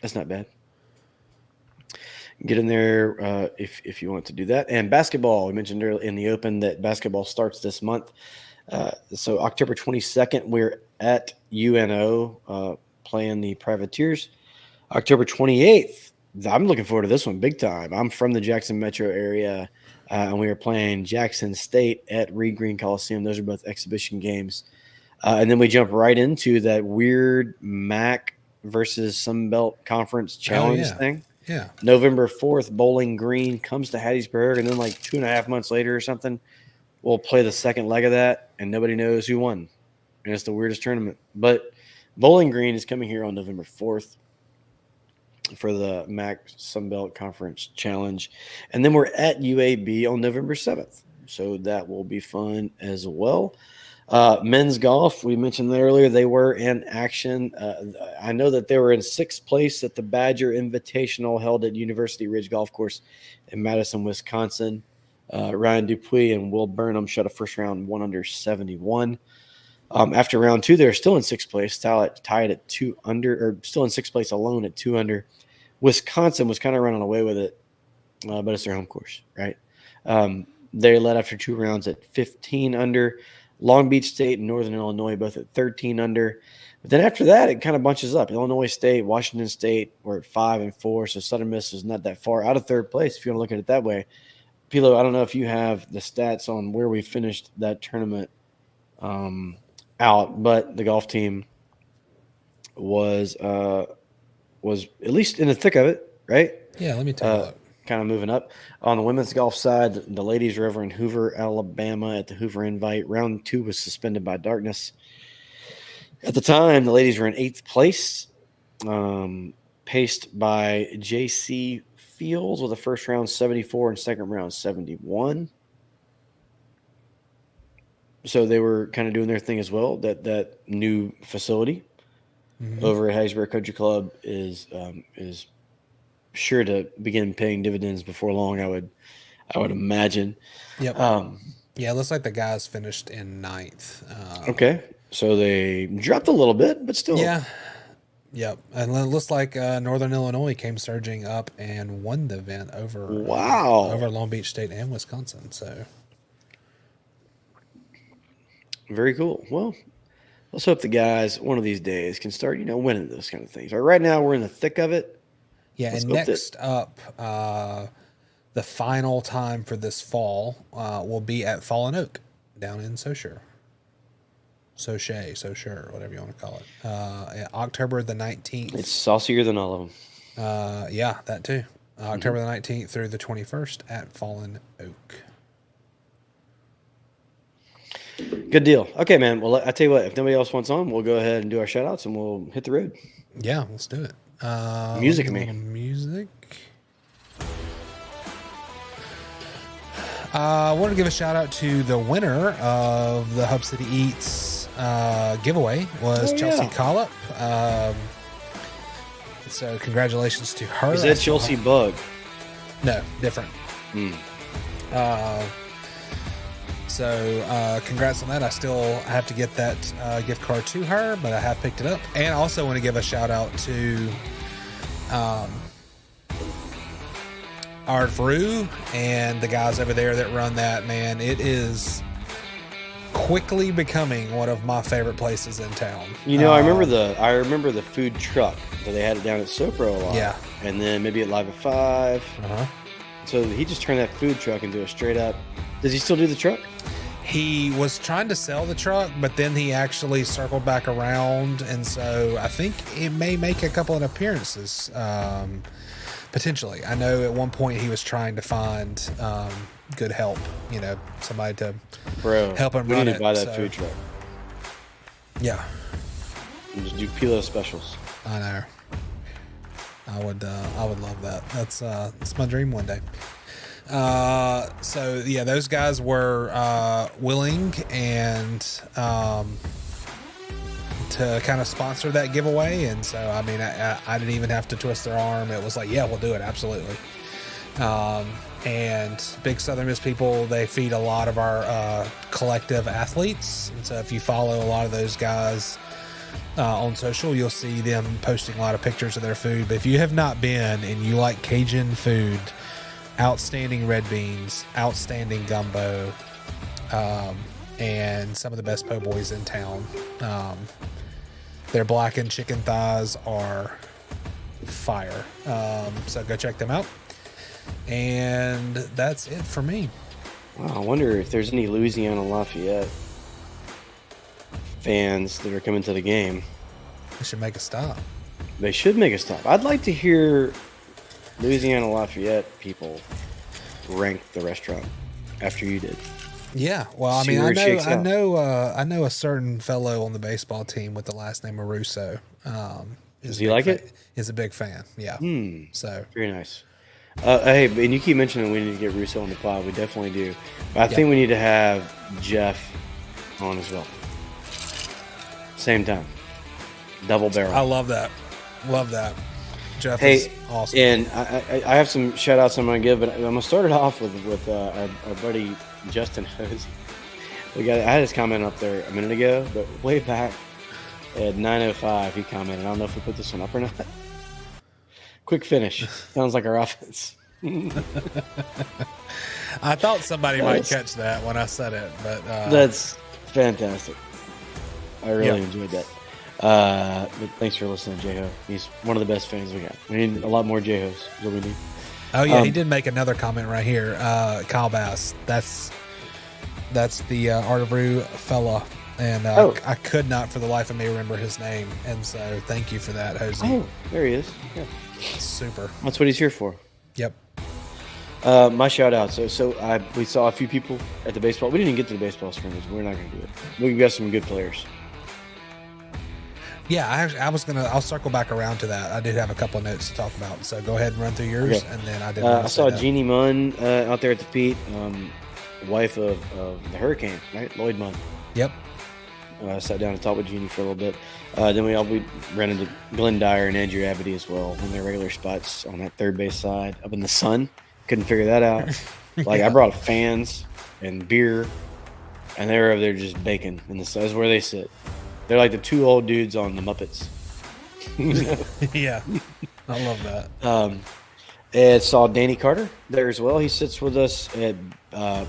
That's not bad. Get in there if you want to do that. And basketball, we mentioned earlier in the open that basketball starts this month. So October 22nd, we're at UNO playing the Privateers. October 28th. I'm looking forward to this one big time. I'm from the Jackson metro area, and we are playing Jackson State at Reed Green Coliseum. Those are both exhibition games. And then we jump right into that weird MAC versus Sunbelt Conference Challenge thing. Yeah. November 4th, Bowling Green comes to Hattiesburg, and then like 2.5 months later or something, we'll play the second leg of that, and nobody knows who won. And it's the weirdest tournament. But Bowling Green is coming here on November 4th for the MAC Sunbelt Conference Challenge. And then we're at UAB on November 7th. So that will be fun as well. Men's golf, we mentioned that earlier, they were in action. I know that they were in 6th place at the Badger Invitational held at University Ridge Golf Course in Madison, Wisconsin. Ryan Dupuis and Will Burnham shot a first round 1 under 71. After round 2, they're still in 6th place, tied at 2 under, or still in 6th place alone at 2 under. Wisconsin was kind of running away with it, but it's their home course, right? They led after 2 rounds at 15 under. Long Beach State and Northern Illinois both at 13 under. But then after that, it kind of bunches up. Illinois State, Washington State were at 5 and 4, so Southern Miss is not that far out of 3rd place if you want to look at it that way. PLo, I don't know if you have the stats on where we finished that tournament out, but the golf team was at least in the thick of it, right? Yeah, let me take a look. Kind of moving up. On the women's golf side, the ladies were over in Hoover, Alabama at the Hoover Invite. Round 2 was suspended by darkness. At the time, the ladies were in 8th place, paced by J.C. Fields with a first round 74 and second round 71. So they were kind of doing their thing as well. That new facility over at Hattiesburg Country Club is sure to begin paying dividends before long. I would imagine. Yep. Yeah, it looks like the guys finished in 9th. Okay, so they dropped a little bit, but still. Yeah. Yep. And it looks like Northern Illinois came surging up and won the event over over Long Beach State and Wisconsin. So very cool. Well, let's hope the guys one of these days can start, winning those kind of things. Right now, we're in the thick of it. Yeah, and next up, the final time for this fall will be at Fallen Oak down in Saussure, whatever you want to call it. October the 19th. It's saucier than all of them. Yeah, that too. October the 19th through the 21st at Fallen Oak. Good deal. Okay, man. Well, I tell you what, if nobody else wants on, we'll go ahead and do our shout outs and we'll hit the road. Yeah, let's do it. Music, Music. I want to give a shout out to the winner of the Hub City Eats giveaway was Chelsea Collop. So congratulations to her. Is that Chelsea Bug? No, different. So congrats on that. I have to get that gift card to her, but I have picked it up. And I also want to give a shout out to Art Vrew and the guys over there that run that. Man, it is quickly becoming one of my favorite places in town. I remember the food truck that they had it down at Sopro a lot. Yeah. And then maybe at Live at 5. So he just turned that food truck into a straight up. Does he still do the truck? He was trying to sell the truck, but then he actually circled back around, and so I think it may make a couple of appearances, potentially. I know at one point he was trying to find good help, somebody to help him run it. We need to buy that food truck. Yeah. And just do PLo specials. I know. I would love that. That's my dream one day. So yeah, those guys were willing and to kind of sponsor that giveaway, and so I mean I didn't even have to twist their arm. It was like, yeah, we'll do it, absolutely. And Big Southern Miss people, they feed a lot of our collective athletes, and so if you follow a lot of those guys on social, you'll see them posting a lot of pictures of their food. But if you have not been and you like Cajun food, outstanding red beans, outstanding gumbo, and some of the best po' boys in town. Their blackened chicken thighs are fire. So go check them out. And that's it for me. Wow, I wonder if there's any Louisiana Lafayette fans that are coming to the game. We should make a stop. They should make a stop. I'd like to hear Louisiana Lafayette people rank the restaurant after you did. Yeah, well, I See mean, where it shakes I out. know a certain fellow on the baseball team with the last name of Russo. Does he like it? Is a big fan. Yeah. So Very nice. Hey, and you keep mentioning we need to get Russo on the pod. We definitely do. But I think we need to have Jeff on as well. Same time. Double barrel. I love that. Love that. Jeff Hey, is awesome. and I have some shout outs I'm going to give, but I'm going to start it off with our buddy Justin Hosey. I had his comment up there a minute ago, but way back at 9:05, he commented. I don't know if we put this one up or not. Quick finish. Sounds like our offense. I thought somebody might catch that when I said it, but That's fantastic. I really enjoyed that. But thanks for listening, J-Ho. He's one of the best fans we got. We need a lot more J-Hos. Is what we need. oh yeah, he did make another comment right here. Kyle Bass. That's the Arteru fella, and I could not for the life of me remember his name, and so thank you for that, Jose. Oh, there he is. Yeah. Super. That's what he's here for. Yep. My shout out. So we saw a few people at the baseball. We didn't even get to the baseball scrimmage. We're not going to do it. We've got some good players. Yeah, I'll circle back around to that. I did have a couple of notes to talk about, so go ahead and run through yours, and then I did. I saw Jeannie Munn out there at the Pete, wife of the Hurricane, right? Lloyd Munn. Yep. Sat down and talked with Jeannie for a little bit. Then we ran into Glenn Dyer and Andrew Abity as well in their regular spots on that third base side up in the sun. Couldn't figure that out. I brought fans and beer, and they were over there just baking in the sun. That's where they sit. They're like the two old dudes on the Muppets. Yeah, I love that. And saw Danny Carter there as well. He sits with us at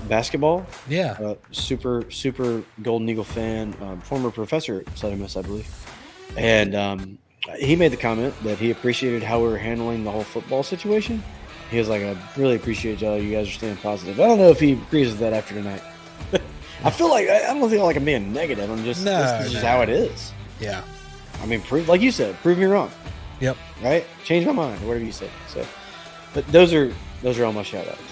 basketball. Yeah. Super Golden Eagle fan, former professor at Southern Miss, I believe. And he made the comment that he appreciated how we were handling the whole football situation. He was like, I really appreciate y'all. You guys are staying positive. I don't know if he agrees with that after tonight. I feel like I don't feel like I'm being negative. I'm just this is just how it is. Yeah. I mean, like you said, prove me wrong. Yep. Right? Change my mind, or whatever you said. So, but those are all my shout outs.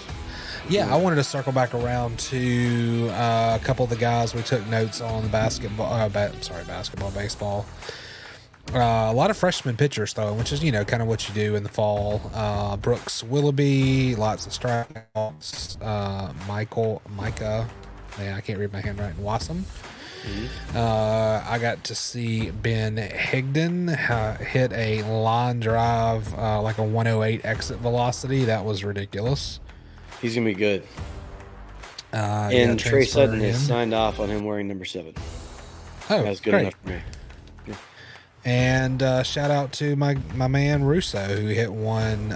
Yeah, I wanted to circle back around to a couple of the guys we took notes on the baseball. A lot of freshman pitchers, though, which is, kind of what you do in the fall. Brooks Willoughby, lots of strikeouts. Micah, I can't read my handwriting, Wassam. I got to see Ben Higdon hit a line drive, like a 108 exit velocity. That was ridiculous. He's going to be good. And Trey Sutton has signed off on him wearing number 7. Oh, that's good great. enough for me. Yeah. And shout out to my man Russo, who hit one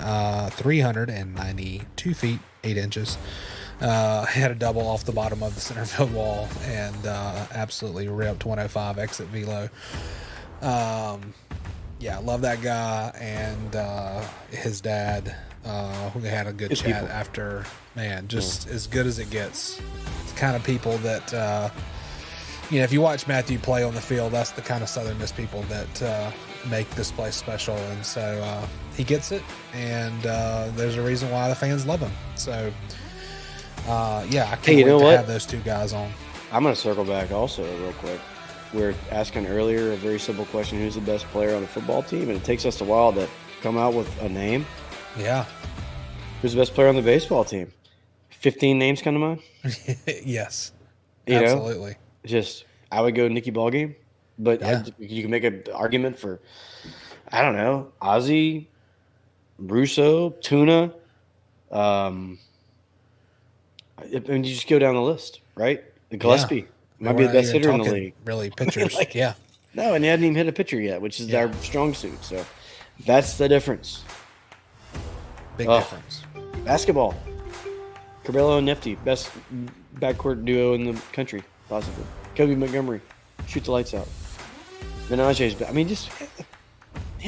392 feet 8 inches. Had a double off the bottom of the center field wall and absolutely ripped 105 exit velo. Yeah, love that guy and his dad. We had a good chat after. Man, just as good as it gets. It's the kind of people that, if you watch Matthew play on the field, that's the kind of Southern Miss people that make this place special. And so he gets it, and there's a reason why the fans love him. So, I can't wait to have those two guys on. I'm going to circle back also real quick. We were asking earlier a very simple question: who's the best player on the football team? And it takes us a while to come out with a name. Yeah. Who's the best player on the baseball team? 15 names come to mind? Yes. Absolutely. I would go Nicky Ballgame, but you can make an argument for, I don't know, Ozzie, Russo, Tuna. And you just go down the list, right? Gillespie might be the best hitter in the league. Really, pitchers. No, and he hadn't even hit a pitcher yet, which is our strong suit. So that's the difference. Big difference. Basketball. Cabello and Nifty, best backcourt duo in the country, possibly. Kobe Montgomery, shoot the lights out. Menage's,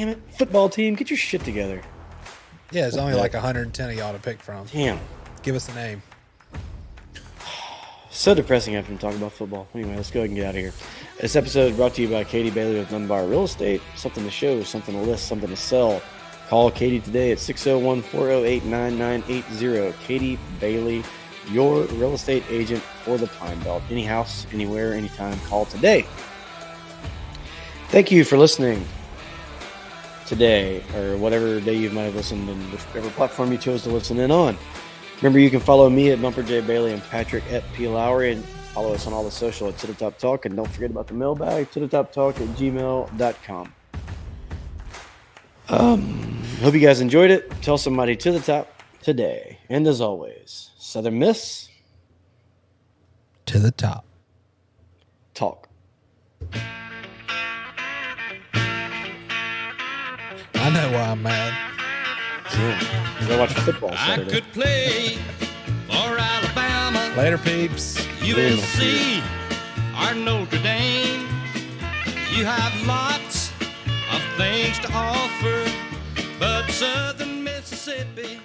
Damn it. Football team, get your shit together. Yeah, it's only like 110 of y'all to pick from. Damn. Give us a name. So depressing after talking about football. Anyway, let's go ahead and get out of here. This episode is brought to you by Katie Bailey with Dunbar Real Estate. Something to show, something to list, something to sell. Call Katie today at 601-408-9980. Katie Bailey, your real estate agent for the Pine Belt. Any house, anywhere, anytime, call today. Thank you for listening today, or whatever day you might have listened in whichever platform you chose to listen in on. Remember, you can follow me at Bumper J. Bailey and Patrick at P. Lowry, and follow us on all the social at To The Top Talk. And don't forget about the mailbag, tothetoptalk@gmail.com. Hope you guys enjoyed it. Tell somebody to the top today. And as always, Southern Miss. To the top. Talk. I know why I'm mad. Yeah. Go watch football Saturday. I could play for Alabama, Later, peeps. USC, or Notre Dame. You have lots of things to offer, but Southern Mississippi